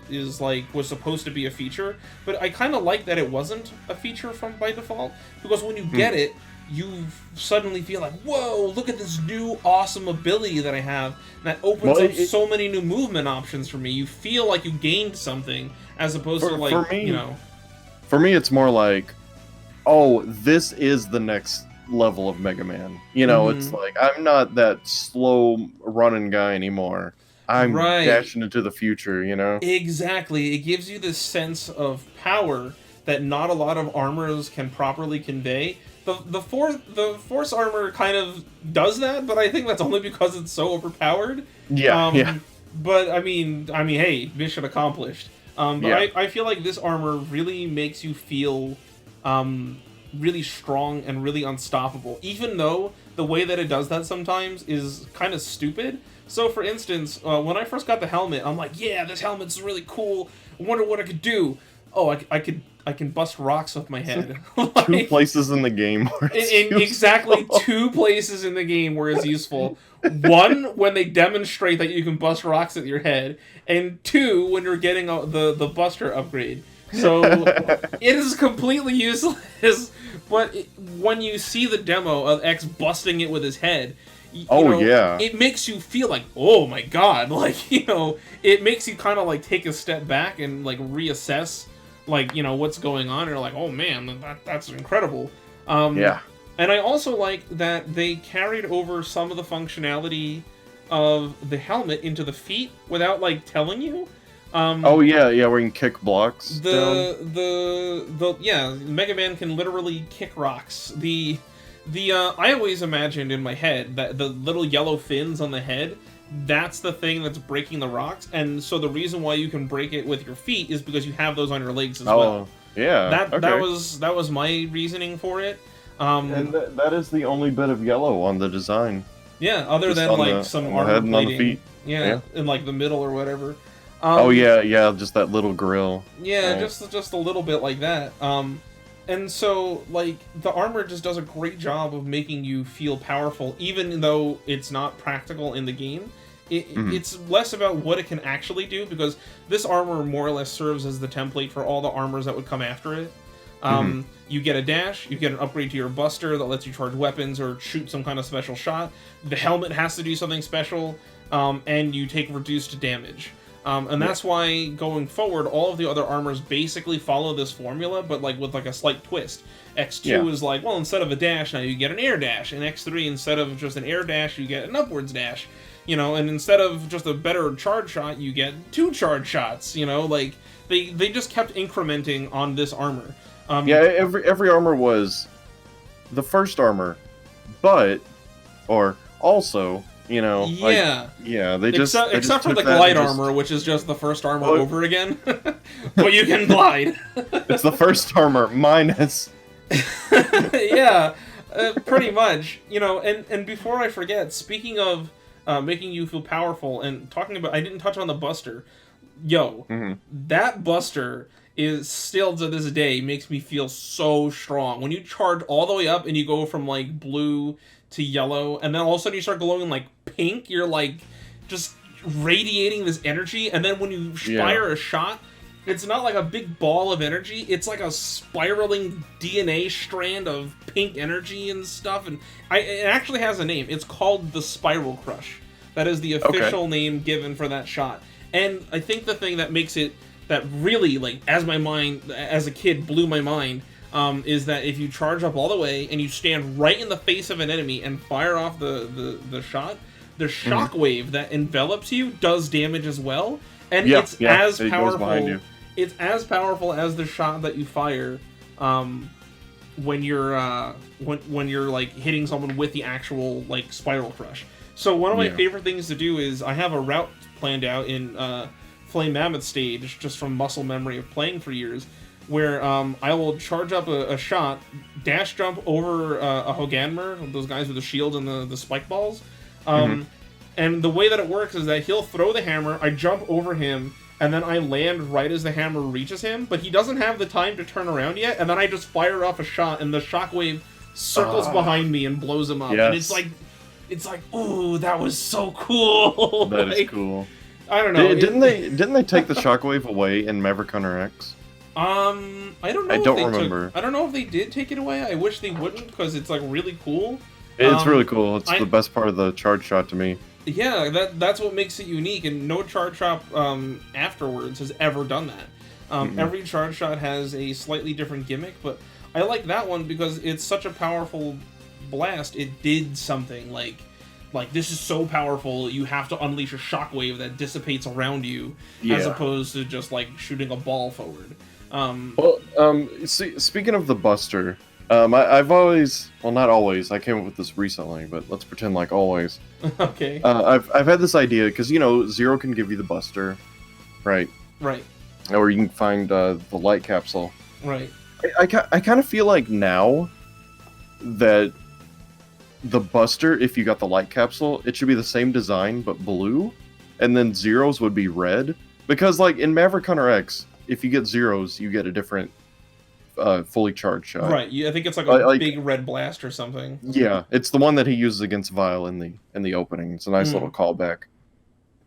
supposed to be a feature, but I kind of like that it wasn't a feature by default, because when you get it, you suddenly feel like, whoa, look at this new awesome ability that I have, that opens up so many new movement options for me. You feel like you gained something, as opposed to like, For me, it's more like, oh, this is the next level of Mega Man. It's like, I'm not that slow running guy anymore. I'm dashing into the future, you know? Exactly. It gives you this sense of power that not a lot of armors can properly convey. The force armor kind of does that, but I think that's only because it's so overpowered. Yeah. But I mean, hey, mission accomplished. I feel like this armor really makes you feel really strong and really unstoppable, even though the way that it does that sometimes is kind of stupid. So, for instance, when I first got the helmet, I'm like, yeah, this helmet's really cool. I wonder what I could do. Oh, I can bust rocks with my head. Like, 2 places in the game where it's exactly 2 places in the game where it's useful. 1, when they demonstrate that you can bust rocks at your head, and 2, when you're getting the Buster upgrade. So it is completely useless. But when you see the demo of X busting it with his head, it makes you feel like, oh my god, like, it makes you kind of like take a step back and like reassess, like, what's going on. And you're like, oh man, that's incredible. Yeah. And I also like that they carried over some of the functionality of the helmet into the feet without like telling you. Where you can kick blocks. Mega Man can literally kick rocks. I always imagined in my head that the little yellow fins on the head, that's the thing that's breaking the rocks, and so the reason why you can break it with your feet is because you have those on your legs as well. Yeah. That was my reasoning for it. And that is the only bit of yellow on the design. Yeah, other than like some armor plating. On the feet. Yeah, in like the middle or whatever. Just that little grill. Yeah, right. just a little bit like that. And so, like, the armor just does a great job of making you feel powerful, even though it's not practical in the game. It's less about what it can actually do, because this armor more or less serves as the template for all the armors that would come after it. You get a dash, you get an upgrade to your Buster that lets you charge weapons or shoot some kind of special shot. The helmet has to do something special, and you take reduced damage. And that's why, going forward, all of the other armors basically follow this formula, but like with like a slight twist. X2 is like, well, instead of a dash, now you get an air dash. And X3, instead of just an air dash, you get an upwards dash. And instead of just a better charge shot, you get 2 charge shots. Like, they just kept incrementing on this armor. Every armor was the first armor, but, or also... they just except for the glide armor, which is just the first armor over again, but you can glide. It's the first armor minus. Pretty much. And before I forget, speaking of making you feel powerful and talking about, I didn't touch on the Buster. That Buster is still to this day makes me feel so strong. When you charge all the way up and you go from like blue to yellow, and then all of a sudden you start glowing like pink, you're like just radiating this energy, and then when you fire a shot, it's not like a big ball of energy, it's like a spiraling DNA strand of pink energy and stuff, and it actually has a name. It's called the Spiral Crush. That is the official name given for that shot. And I think the thing that makes it, that really, like, as a kid blew my mind, is that if you charge up all the way and you stand right in the face of an enemy and fire off the shot, the shockwave that envelops you does damage as well, and it's as powerful. It's as powerful as the shot that you fire when you're like hitting someone with the actual like Spiral Crush. So one of my favorite things to do is I have a route planned out in Flame Mammoth stage, just from muscle memory of playing for years, where I will charge up a shot, dash jump over a Hoganmer, those guys with the shield and the spike balls. And the way that it works is that he'll throw the hammer, I jump over him, and then I land right as the hammer reaches him, but he doesn't have the time to turn around yet, and then I just fire off a shot, and the shockwave circles behind me and blows him up. And it's like, ooh, that was so cool. That is cool. I don't know. Didn't they take the shockwave away in Maverick Hunter X? I don't know. I don't remember. I don't know if they did take it away. I wish they wouldn't, because it's like really cool. It's really cool. It's the best part of the charge shot to me. Yeah, that's what makes it unique, and no charge shot afterwards has ever done that. Every charge shot has a slightly different gimmick, but I like that one because it's such a powerful blast. It did something like like, this is so powerful, you have to unleash a shockwave that dissipates around you, as opposed to just, like, shooting a ball forward. Speaking of the Buster, I've always, well, not always, I came up with this recently, but let's pretend like always. Okay. I've had this idea, because, you know, Zero can give you the Buster, right? Right. Or you can find the light capsule. Right. I kind of feel like now that the Buster, if you got the light capsule, it should be the same design, but blue, and then Zero's would be red. Because, like, in Maverick Hunter X, if you get Zero's, you get a different fully charged shot. Right, yeah, I think it's like a big red blast or something. Yeah, it's the one that he uses against Vile in the opening. It's a nice little callback.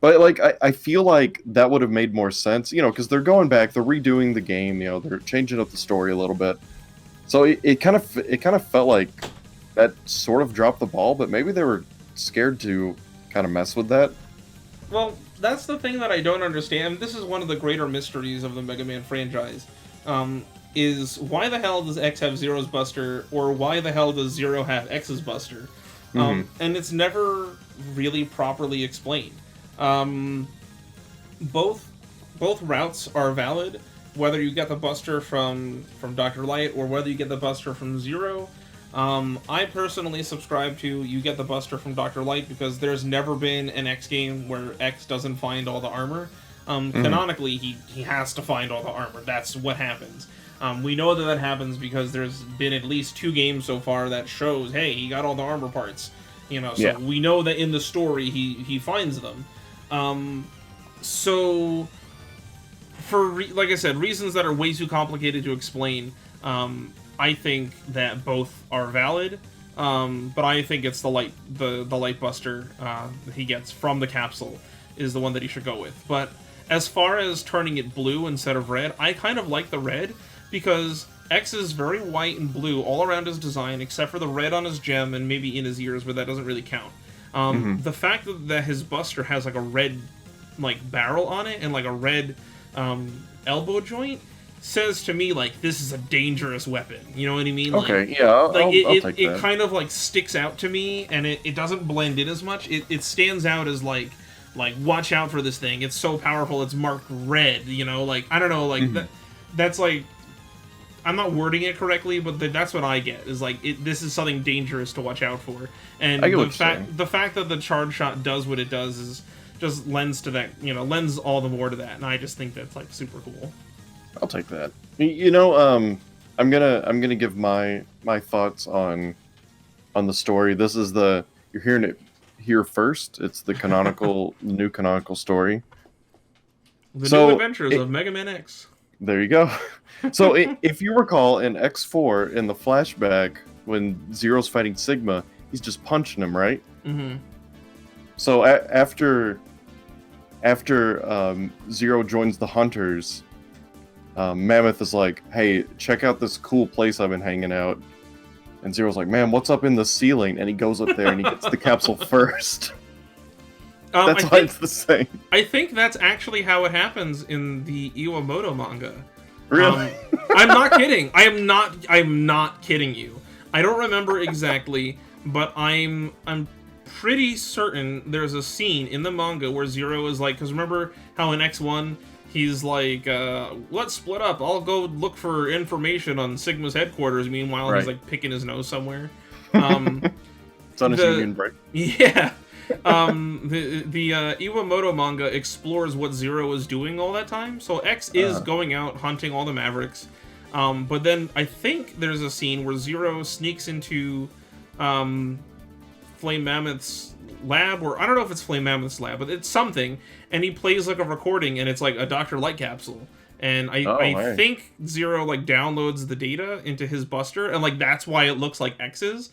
But, like, I feel like that would have made more sense, you know, because they're going back, they're redoing the game, you know, they're changing up the story a little bit. So it kind of felt like that sort of dropped the ball, but maybe they were scared to kind of mess with that. Well, that's the thing that I don't understand. This is one of the greater mysteries of the Mega Man franchise. Is why the hell does X have Zero's Buster, or why the hell does Zero have X's Buster? And it's never really properly explained. Both routes are valid, whether you get the Buster from Dr. Light or whether you get the Buster from Zero. I personally subscribe to you get the Buster from Dr. Light because there's never been an X game where X doesn't find all the armor. Canonically, he has to find all the armor. That's what happens. We know that happens because there's been at least 2 games so far that shows, hey, he got all the armor parts. You know, so we know that in the story he finds them. So, for like I said, reasons that are way too complicated to explain, I think that both are valid. But I think it's the light buster that he gets from the capsule is the one that he should go with. But as far as turning it blue instead of red, I kind of like the red because X is very white and blue all around his design, except for the red on his gem and maybe in his ears, but that doesn't really count. The fact that his Buster has like a red barrel on it and like a red elbow joint says to me like this is a dangerous weapon. You know what I mean? Okay, yeah, I'll take that. It kind of like sticks out to me, and it doesn't blend in as much. It stands out as like watch out for this thing. It's so powerful. It's marked red. You know, like I don't know, like that's like. I'm not wording it correctly, but that's what I get. Is like this is something dangerous to watch out for, and the fact that the charge shot does what it does is just lends to that. You know, lends all the more to that, and I just think that's like super cool. I'll take that. You know, I'm gonna give my thoughts on the story. This is you're hearing it here first. It's the new canonical story. The new adventures of Mega Man X. There you go. So if you recall in X4 in the flashback when Zero's fighting Sigma, he's just punching him, right? Mm-hmm. So after Zero joins the Hunters, Mammoth is like, "Hey, check out this cool place I've been hanging out." And Zero's like, "Man, what's up in the ceiling?" And he goes up there and he gets the capsule first. That's why it's the same. I think that's actually how it happens in the Iwamoto manga. Really? I'm not kidding. I'm not kidding you. I don't remember exactly, but I'm pretty certain there's a scene in the manga where Zero is like, because remember how in X1 he's like, let's split up. I'll go look for information on Sigma's headquarters. Meanwhile, he's like picking his nose somewhere. It's on his union break. Yeah. The Iwamoto manga explores what Zero is doing all that time. So X is going out hunting all the Mavericks. But then I think there's a scene where Zero sneaks into Flame Mammoth's lab, or I don't know if it's Flame Mammoth's lab, but it's something, and he plays like a recording, and it's like a Dr. Light capsule. And I think Zero like downloads the data into his Buster, and like that's why it looks like X's.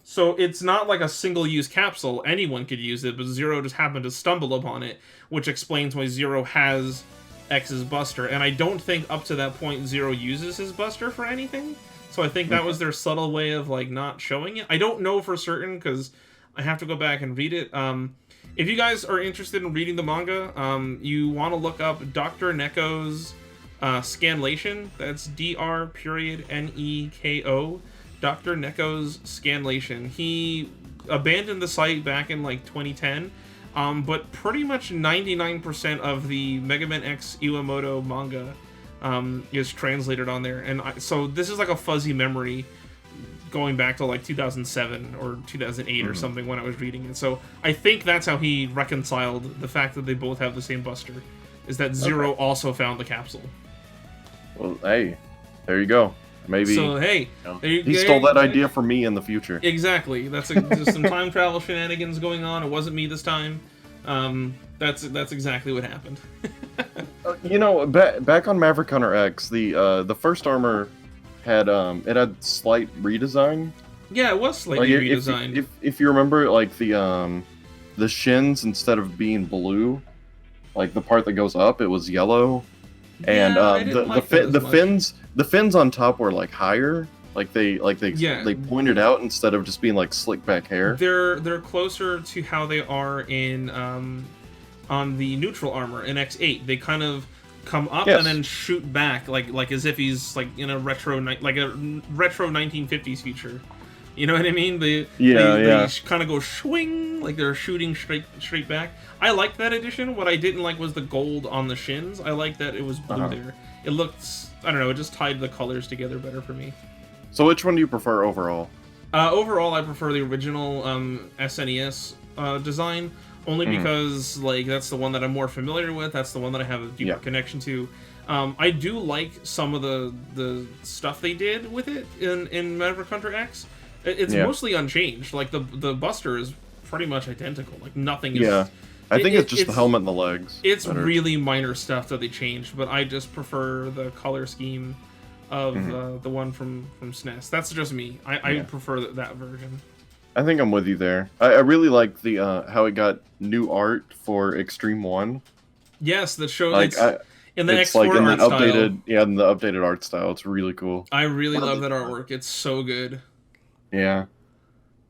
So it's not like a single-use capsule. Anyone could use it, but Zero just happened to stumble upon it, which explains why Zero has X's Buster. And I don't think up to that point Zero uses his Buster for anything. So I think that was their subtle way of like not showing it. I don't know for certain because I have to go back and read it. If you guys are interested in reading the manga, you want to look up Dr. Neko's Scanlation. That's Dr.Neko. Dr. Neko's Scanlation. He abandoned the site back in like 2010. But pretty much 99% of the Mega Man X Iwamoto manga is translated on there, and so this is like a fuzzy memory going back to like 2007 or 2008 or something when I was reading it. So I think that's how he reconciled the fact that they both have the same Buster, is that Zero also found the capsule. Well, hey, there you go. Maybe. So hey, he stole that idea from me in the future. Exactly. That's just some time travel shenanigans going on. It wasn't me this time. That's exactly what happened. You know, back on Maverick Hunter X, the first armor had it had slight redesign. Yeah, it was slightly redesigned. If you remember, like the shins, instead of being blue, like the part that goes up, it was yellow, and the fins on top were like higher. Like they pointed out instead of just being like slick back hair. They're closer to how they are in on the neutral armor in X8. They kind of come up and then shoot back, like as if he's like in a retro 1950s future. You know what I mean? They kind of go swing, like they're shooting straight back. I liked that addition. What I didn't like was the gold on the shins. I like that it was blue there. It looked, I don't know, it just tied the colors together better for me. So which one do you prefer overall? Overall, I prefer the original SNES design, only because like that's the one that I'm more familiar with. That's the one that I have a deeper connection to. I do like some of the stuff they did with it in Maverick Hunter X. It's mostly unchanged. Like the Buster is pretty much identical. Like nothing is. Yeah, I think it's just the helmet and the legs. It's really minor stuff that they changed, but I just prefer the color scheme of the one from SNES. That's just me. I prefer that version. I think I'm with you there. I really like the how it got new art for Extreme 1. Yes, the show like in the X4 like in art the style. in the updated art style. It's really cool. I really love that artwork. It's so good. Yeah.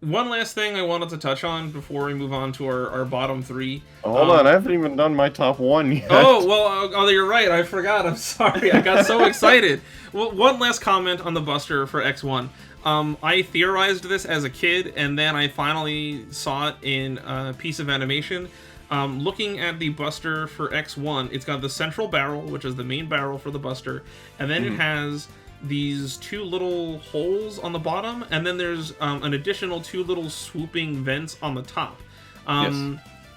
One last thing I wanted to touch on before we move on to our bottom three. Hold on, I haven't even done my top one yet. Oh, well, you're right. I forgot. I'm sorry. I got so excited. Well, one last comment on the Buster for X1. I theorized this as a kid, and then I finally saw it in a piece of animation. Looking at the Buster for X1, it's got the central barrel, which is the main barrel for the Buster, and then it has these two little holes on the bottom, and then there's an additional two little swooping vents on the top.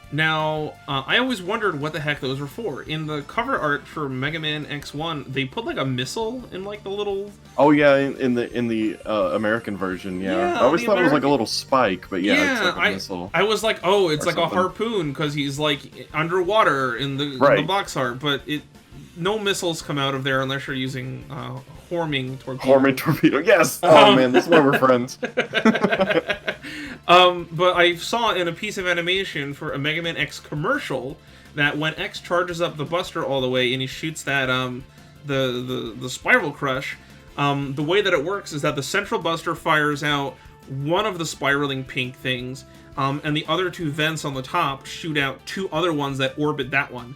Now, I always wondered what the heck those were for. In the cover art for Mega Man X1, they put like a missile in like the little... Oh yeah, in the American version, I always thought it was like a little spike, but it's like a missile. I was like, oh, it's like something. A harpoon, because he's like underwater in the box art, but no missiles come out of there unless you're using Horming torpedo. Horming torpedo, yes! Oh man, this is why we're friends. But I saw in a piece of animation for a Mega Man X commercial that when X charges up the Buster all the way and he shoots that the Spiral Crush, the way that it works is that the central Buster fires out one of the spiraling pink things, and the other two vents on the top shoot out two other ones that orbit that one.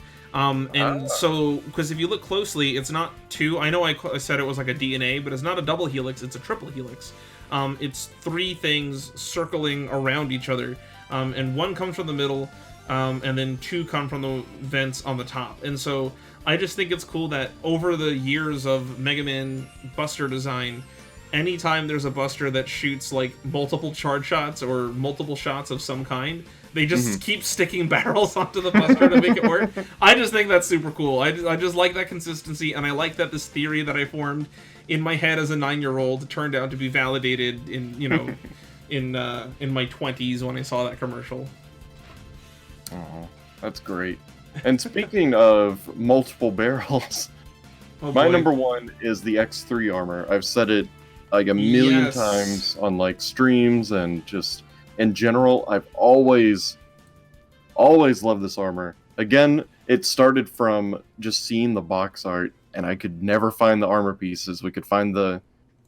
So, because if you look closely, it's not two. I know I said it was like a DNA, but it's not a double helix, it's a triple helix. It's three things circling around each other, and one comes from the middle, and then two come from the vents on the top. And so I just think it's cool that over the years of Mega Man Buster design, anytime there's a Buster that shoots like multiple charge shots or multiple shots of some kind, they just keep sticking barrels onto the Buster to make it work. I just think that's super cool. I just like that consistency, and I like that this theory that I formed in my head as a 9-year-old turned out to be validated in in my 20s when I saw that commercial. Oh, that's great. And speaking of multiple barrels, my number one is the X3 armor. I've said it like a million times on like streams and just in general. I've always loved this armor. Again, it started from just seeing the box art, and I could never find the armor pieces. We could find the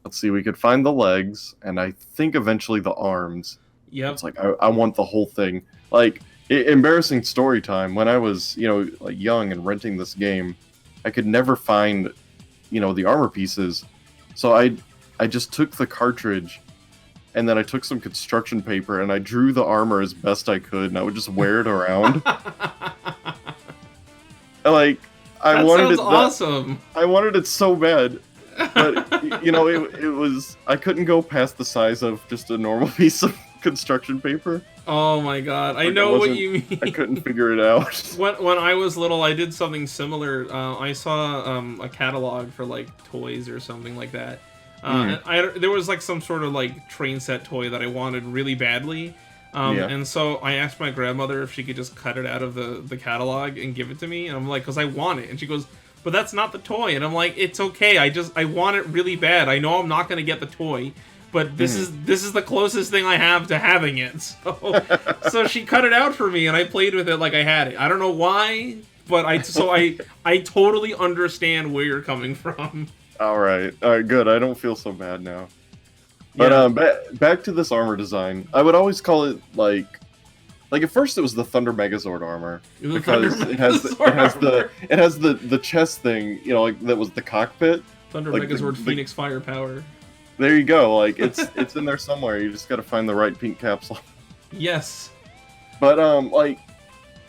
legs, and I think eventually the arms. Yep. It's like I want the whole thing. Like embarrassing story time. When I was like young and renting this game, I could never find the armor pieces. So I just took the cartridge and then I took some construction paper and I drew the armor as best I could, and I would just wear it around. Like, I wanted it. Awesome. I wanted it so bad, but you know, it was. I couldn't go past the size of just a normal piece of construction paper. Oh my god, I know what you mean. I couldn't figure it out. When I was little, I did something similar. I saw a catalog for like toys or something like that. And there was like some sort of like train set toy that I wanted really badly. And so I asked my grandmother if she could just cut it out of the catalog and give it to me. And I'm like, because I want it. And she goes, but that's not the toy. And I'm like, it's okay. I want it really bad. I know I'm not going to get the toy. But this is the closest thing I have to having it. So she cut it out for me, and I played with it like I had it. I don't know why, but I totally understand where you're coming from. All right, good. I don't feel so bad now. But back to this armor design. I would always call it like at first it was the Thunder Megazord armor because it has the chest thing. You know, like that was the cockpit. Thunder Megazord Phoenix Firepower. There you go. Like it's in there somewhere. You just got to find the right pink capsule. Yes. But like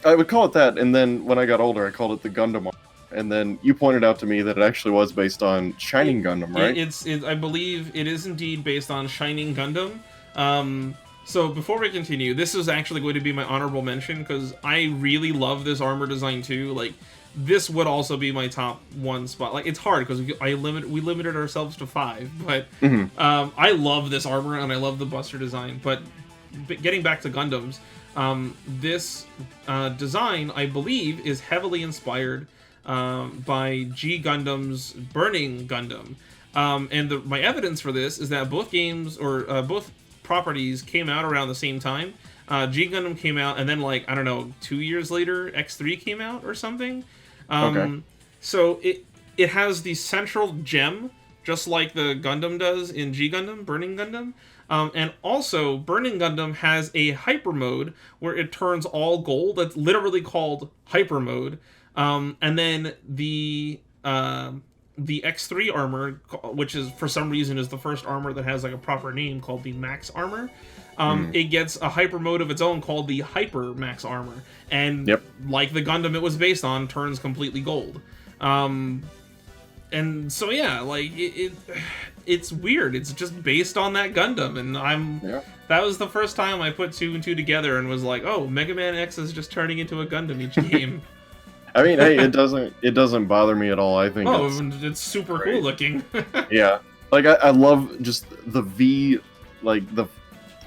I would call it that, and then when I got older, I called it the Gundam. And then you pointed out to me that it actually was based on Shining Gundam, right? I believe it is indeed based on Shining Gundam. So before we continue, this is actually going to be my honorable mention because I really love this armor design too. Like, this would also be my top one spot. Like, it's hard because we limited ourselves to 5, but I love this armor and I love the Buster design. But getting back to Gundams, this design, I believe, is heavily inspired by G Gundam's Burning Gundam. And my evidence for this is that both games, or both properties, came out around the same time. G Gundam came out, and then, like, I don't know, 2 years later, X3 came out or something. Okay. So it has the central gem, just like the Gundam does in G Gundam, Burning Gundam. And also, Burning Gundam has a hyper mode where it turns all gold. That's literally called hyper mode. And then the X3 armor, which is for some reason is the first armor that has like a proper name, called the Max Armor. It gets a hyper mode of its own called the Hyper Max Armor, and like the Gundam it was based on, turns completely gold. And so yeah, like it's weird. It's just based on that Gundam, and that was the first time I put 2 and 2 together and was like, oh, Mega Man X is just turning into a Gundam each game. I mean, hey, it doesn't bother me at all. I think it's super cool looking. Yeah, like I love just the V, like the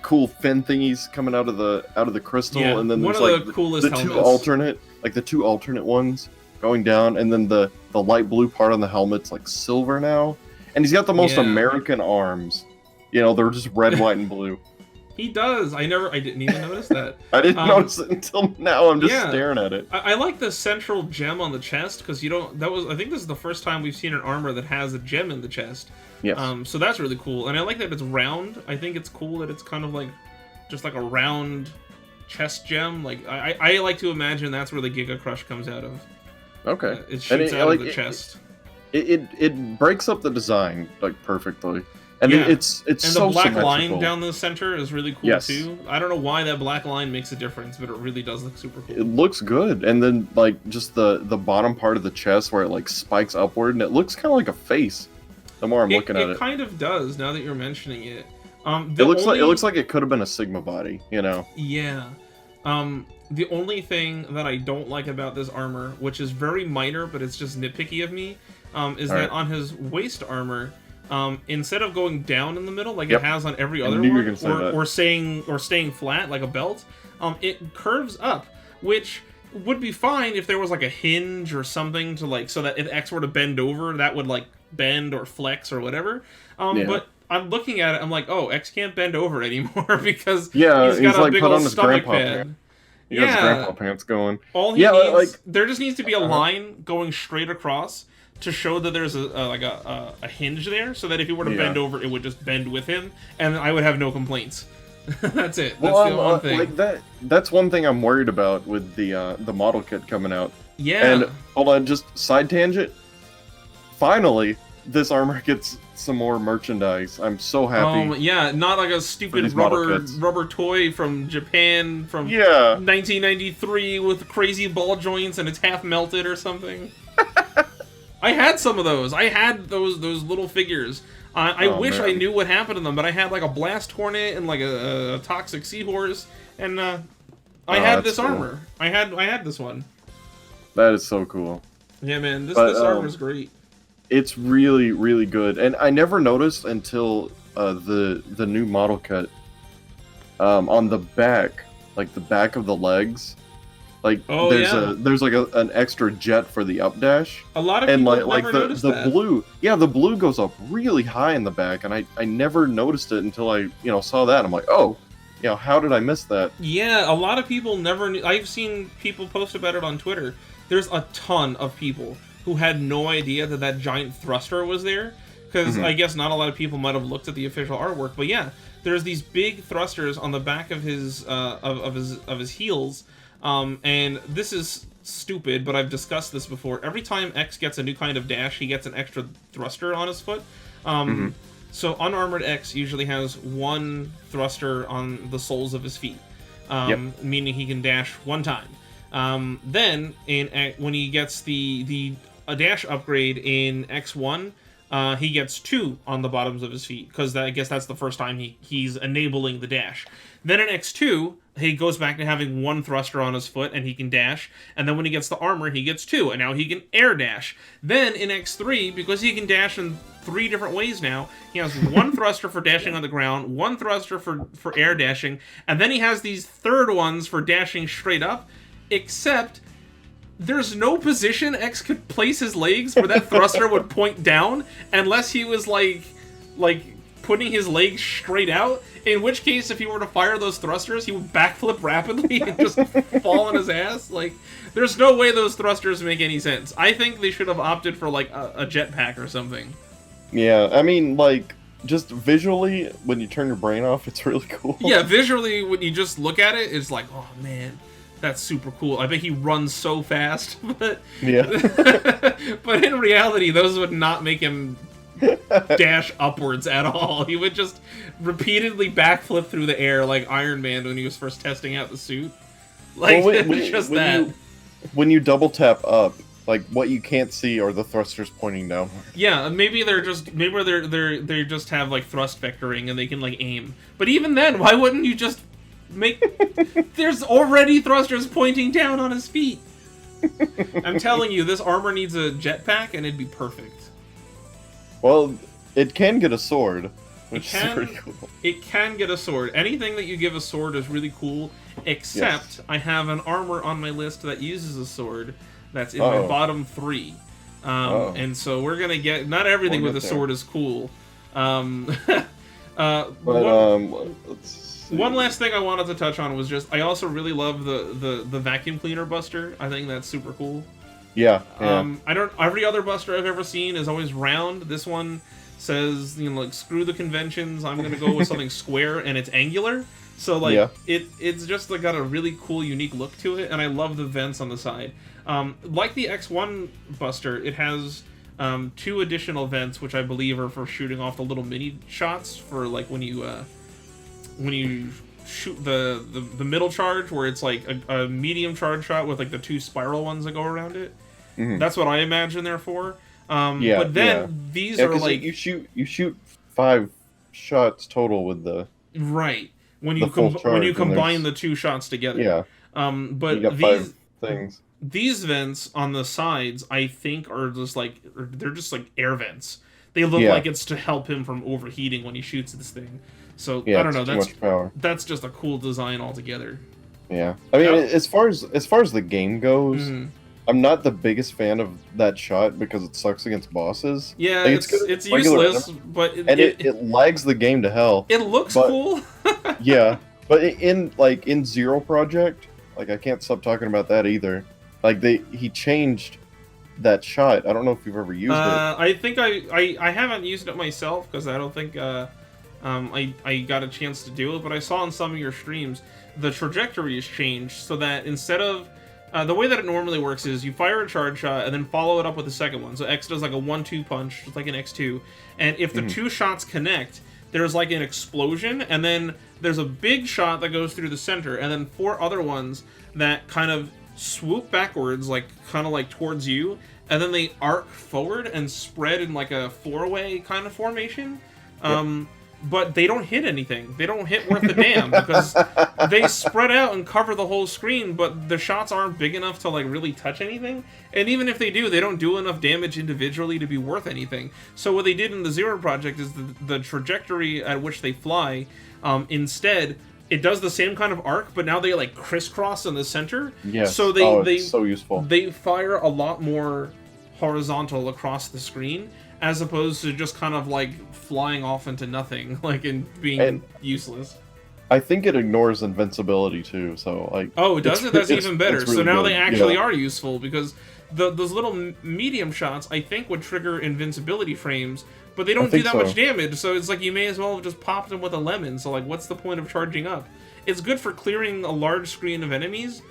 cool fin thingies coming out of the crystal, and then there's like the two alternate ones going down, and then the light blue part on the helmet's like silver now, and he's got the most American arms. You know, they're just red, white, and blue. He does. I didn't even notice that. I didn't notice it until now. I'm just staring at it. I like the central gem on the chest because I think this is the first time we've seen an armor that has a gem in the chest. Yes. So that's really cool, and I like that it's round. I think it's cool that it's kind of like just like a round chest gem. Like I like to imagine that's where the Giga Crush comes out of. Okay. It shoots out of the chest. It breaks up the design like perfectly. And it's and so the black symmetrical. line down the center is really cool too. I don't know why that black line makes a difference, but it really does look super cool. It looks good, and then like just the bottom part of the chest where it like spikes upward, and it looks kind of like a face. The more I'm looking at it, it kind of does. Now that you're mentioning it, it looks like it could have been a Sigma body, you know? Yeah. The only thing that I don't like about this armor, which is very minor, but it's just nitpicky of me, is that on his waist armor, instead of going down in the middle like it has on every other one, or staying flat like a belt, it curves up, which would be fine if there was like a hinge or something to like, so that if X were to bend over, that would like bend or flex or whatever. But I'm looking at it, I'm like, oh, X can't bend over anymore because he's got a like big old stomach pad. He got his grandpa pants going. All he needs, there just needs to be a line going straight across to show that there's a hinge there, so that if he were to bend over, it would just bend with him, and I would have no complaints. That's it. That's the one thing. Like that's one thing I'm worried about with the model kit coming out. Yeah. And hold on, just side tangent. Finally, this armor gets some more merchandise. I'm so happy. Yeah, not like a stupid rubber toy from Japan from 1993 with crazy ball joints and it's half melted or something. I had some of those. I had those little figures. I wish I knew what happened to them, but I had like a blast hornet and like a toxic seahorse, and I had this armor. I had this one. That is so cool. Yeah, man, this armor's great. It's really, really good, and I never noticed until the new model kit. On the back, like the back of the legs, like there's like an extra jet for the updash. A lot of people never noticed that. The blue, the blue goes up really high in the back, and I never noticed it until I saw that. I'm like, oh, how did I miss that? Yeah, a lot of people never knew. I've seen people post about it on Twitter. There's a ton of people who had no idea that giant thruster was there, because I guess not a lot of people might have looked at the official artwork. But yeah, there's these big thrusters on the back of his of his heels, and this is stupid, but I've discussed this before. Every time X gets a new kind of dash, he gets an extra thruster on his foot. So Unarmored X usually has one thruster on the soles of his feet, meaning he can dash one time. Then when he gets a dash upgrade in X1, he gets 2 on the bottoms of his feet, because I guess that's the first time he's enabling the dash. Then in X2, he goes back to having 1 thruster on his foot, and he can dash. And then when he gets the armor, he gets 2, and now he can air dash. Then in X3, because he can dash in 3 different ways now, he has 1 thruster for dashing on the ground, 1 thruster for air dashing, and then he has these third ones for dashing straight up, except there's no position X could place his legs where that thruster would point down, unless he was like putting his legs straight out, in which case if he were to fire those thrusters, he would backflip rapidly and just fall on his ass. Like, there's no way those thrusters make any sense. I think they should have opted for like a jetpack or something. Yeah, I mean, like, just visually, when you turn your brain off, it's really cool. Yeah, visually, when you just look at it, it's like, oh man, that's super cool. I bet he runs so fast, but but in reality, those would not make him dash upwards at all. He would just repeatedly backflip through the air like Iron Man when he was first testing out the suit. Like, when you double tap up, like, what you can't see are the thrusters pointing down. Yeah, maybe they just have like thrust vectoring and they can like aim. But even then, why wouldn't you just there's already thrusters pointing down on his feet. I'm telling you, this armor needs a jetpack and it'd be perfect. Well, it can get a sword, which is pretty cool. It can get a sword. Anything that you give a sword is really cool, except I have an armor on my list that uses a sword that's in my bottom 3. And so we're gonna get, not everything with a sword is cool. One last thing I wanted to touch on was just, I also really love the vacuum cleaner buster. I think that's super cool. Yeah. Every other buster I've ever seen is always round. This one says, like, screw the conventions, I'm gonna go with something square, and it's angular. So like, it's just like got a really cool, unique look to it, and I love the vents on the side. Like the X1 buster, it has 2 additional vents, which I believe are for shooting off the little mini shots for like when you shoot the middle charge, where it's like a medium charge shot with like the 2 spiral ones that go around it. That's what I imagine they're for. But then these are like, you shoot 5 shots total with the when you combine the 2 shots together. Yeah. But you got 5 things. These vents on the sides, I think, are just like, they're just like air vents. They look like it's to help him from overheating when he shoots this thing. So I don't know. That's just a cool design altogether. Yeah, I mean, as far as the game goes, I'm not the biggest fan of that shot because it sucks against bosses. Yeah, like, it's useless, but it lags the game to hell. It looks cool. Yeah, but in Zero Project, like, I can't stop talking about that either. Like, he changed that shot. I don't know if you've ever used it. I think I haven't used it myself because I don't think I got a chance to do it, but I saw in some of your streams the trajectory has changed so that instead of The way that it normally works is you fire a charge shot and then follow it up with a second one. So X does like a 1-2 punch, just like an X2. And if the two shots connect, there's like an explosion, and then there's a big shot that goes through the center, and then 4 other ones that kind of swoop backwards, like kind of like towards you, and then they arc forward and spread in like a 4-way kind of formation. But they don't hit anything. They don't hit worth a damn because they spread out and cover the whole screen, but the shots aren't big enough to like really touch anything. And even if they do, they don't do enough damage individually to be worth anything. So what they did in the Zero Project is the trajectory at which they fly, instead, it does the same kind of arc, but now they like crisscross in the center. Yes. So it's so useful. They fire a lot more horizontal across the screen, as opposed to just kind of like flying off into nothing, like and being useless. I think it ignores invincibility too, so like. Oh, it does it? That's even better. Really so now good. They actually are useful, because those little medium shots I think would trigger invincibility frames, but they don't do that much damage. So it's like you may as well have just popped them with a lemon. So like, what's the point of charging up? It's good for clearing a large screen of enemies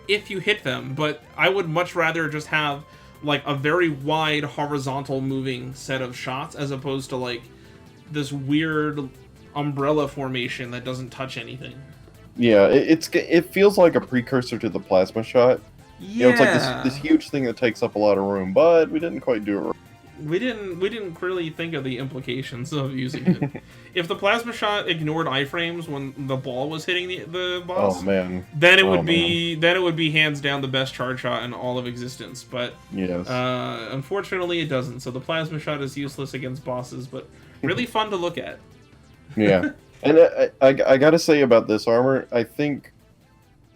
if you hit them, but I would much rather just have like a very wide horizontal moving set of shots as opposed to like this weird umbrella formation that doesn't touch anything. Yeah, it feels like a precursor to the plasma shot. Yeah, you know, it's like this huge thing that takes up a lot of room, but we didn't quite do it right. We didn't clearly think of the implications of using it. If the plasma shot ignored iframes when the ball was hitting the boss, oh man, then it would be hands down the best charge shot in all of existence. But yes, unfortunately it doesn't. So the plasma shot is useless against bosses, but really fun to look at. Yeah, and I gotta say about this armor, I think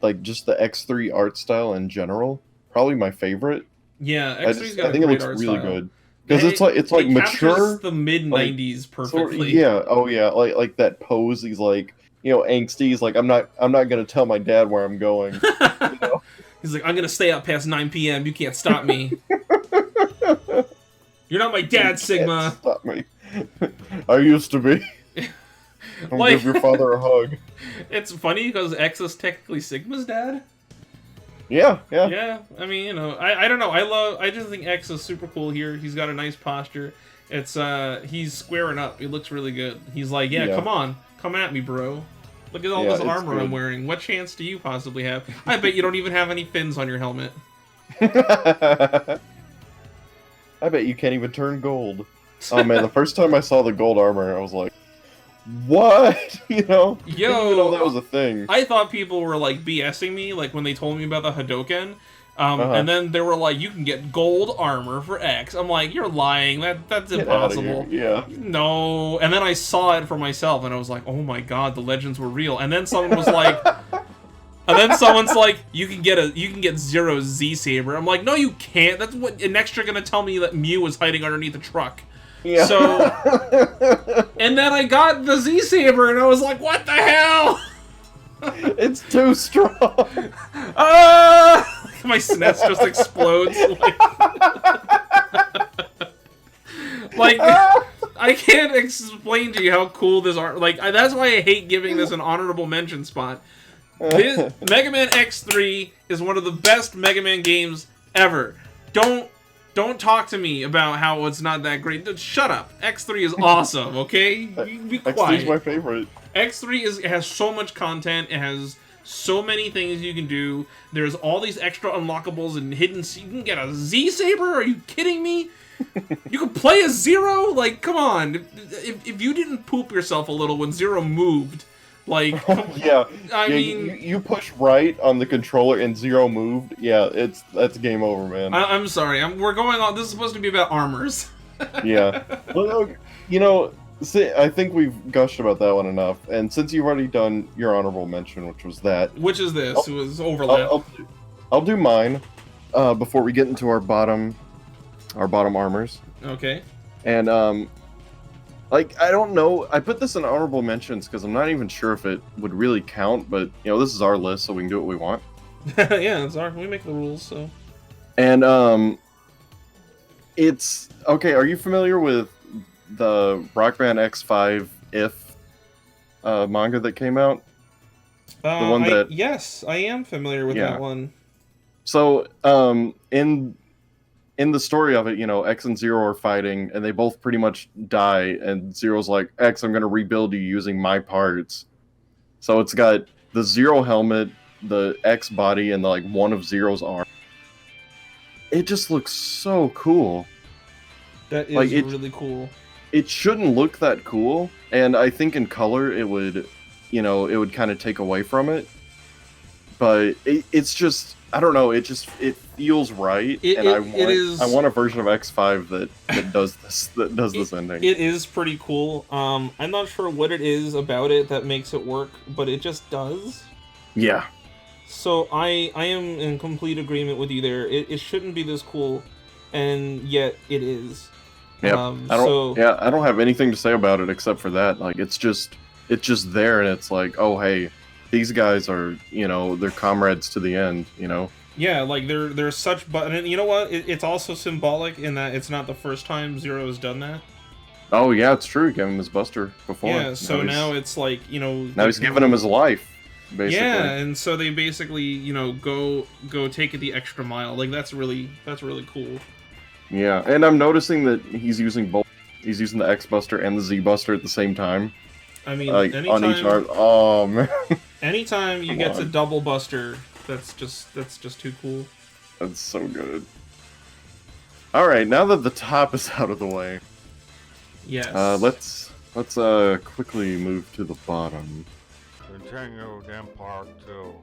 like just the X3 art style in general, probably my favorite. Yeah, X3's got I think a great it looks art really style. good. Because it's like mature, the mid '90s perfectly. Yeah, oh yeah, like that pose. He's like, you know, angsty. He's like, I'm not gonna tell my dad where I'm going. You know? He's like, I'm gonna stay up past 9 p.m. You can't stop me. You're not my dad, Sigma. Stop me. I used to be. I'm like, give your father a hug. It's funny because X is technically Sigma's dad. Yeah. Yeah, I mean, you know, I don't know. I just think X is super cool here. He's got a nice posture. It's he's squaring up. He looks really good. He's like, yeah. Come at me, bro. Look at all this armor I'm wearing. What chance do you possibly have? I bet you don't even have any fins on your helmet. I bet you can't even turn gold. Oh man, the first time I saw the gold armor, I was like, what? You know? Yo, I didn't even know that was a thing. I thought people were like BSing me, like when they told me about the Hadoken. And then they were like, you can get gold armor for X. I'm like, you're lying. That's impossible. Yeah. No. And then I saw it for myself, and I was like, oh my god, the legends were real. And then someone was like, someone's like, you can get Zero Z Saber. I'm like, no, you can't. That's what. And next you're gonna tell me that Mew was hiding underneath a truck. Yeah. So, and then I got the Z Saber, and I was like, what the hell? It's too strong. My SNES just explodes. Like, I can't explain to you how cool this art. Like, that's why I hate giving this an honorable mention spot. Mega Man X3 is one of the best Mega Man games ever. Don't talk to me about how it's not that great. Shut up. X3 is awesome, okay? Be quiet. X3 is my favorite. X3 has so much content. It has so many things you can do. There's all these extra unlockables and hidden. You can get a Z Saber. Are you kidding me? You can play as Zero. Like, come on. If you didn't poop yourself a little when Zero moved, like, yeah. I mean, you push right on the controller and Zero moved. Yeah, that's game over, man. I'm sorry. We're going on. This is supposed to be about armors. Yeah. Well, you know. See, I think we've gushed about that one enough, and since you've already done your honorable mention, which was that, which is this, it was overlap. I'll do mine before we get into our bottom armors. Okay. And like I don't know, I put this in honorable mentions because I'm not even sure if it would really count, but you know this is our list, so we can do what we want. Yeah, we make the rules, so. And it's okay. Are you familiar with the Rock Band X5 If manga that came out? The one that yes, I am familiar with that one. So, in the story of it, you know, X and Zero are fighting, and they both pretty much die. And Zero's like, X, I'm gonna rebuild you using my parts. So it's got the Zero helmet, the X body, and like one of Zero's arm. It just looks so cool. That is really cool. It shouldn't look that cool, and I think in color it would, you know, it would kind of take away from it. But it's just, I don't know, it feels right, and I want a version of X5 that does this ending. It is pretty cool. I'm not sure what it is about it that makes it work, but it just does. Yeah. So I am in complete agreement with you there. It shouldn't be this cool, and yet it is. Yeah. I don't have anything to say about it except for that. Like, it's just there, and it's like, oh hey, these guys are, you know, they're comrades to the end, you know. Yeah, like they're such, and you know what? It's also symbolic in that it's not the first time Zero has done that. Oh yeah, it's true. He gave him his Buster before. Yeah, so now it's like, you know. Now he's giving him his life, basically. Yeah, and so they basically, you know, go take it the extra mile. Like that's really cool. Yeah, and I'm noticing that he's using both. He's using the X Buster and the Z Buster at the same time. I mean, like, on each arm. Oh man. Anytime you get to double Buster, that's just too cool. That's so good. All right, now that the top is out of the way, yes. Let's quickly move to the bottom. Continued in part 2.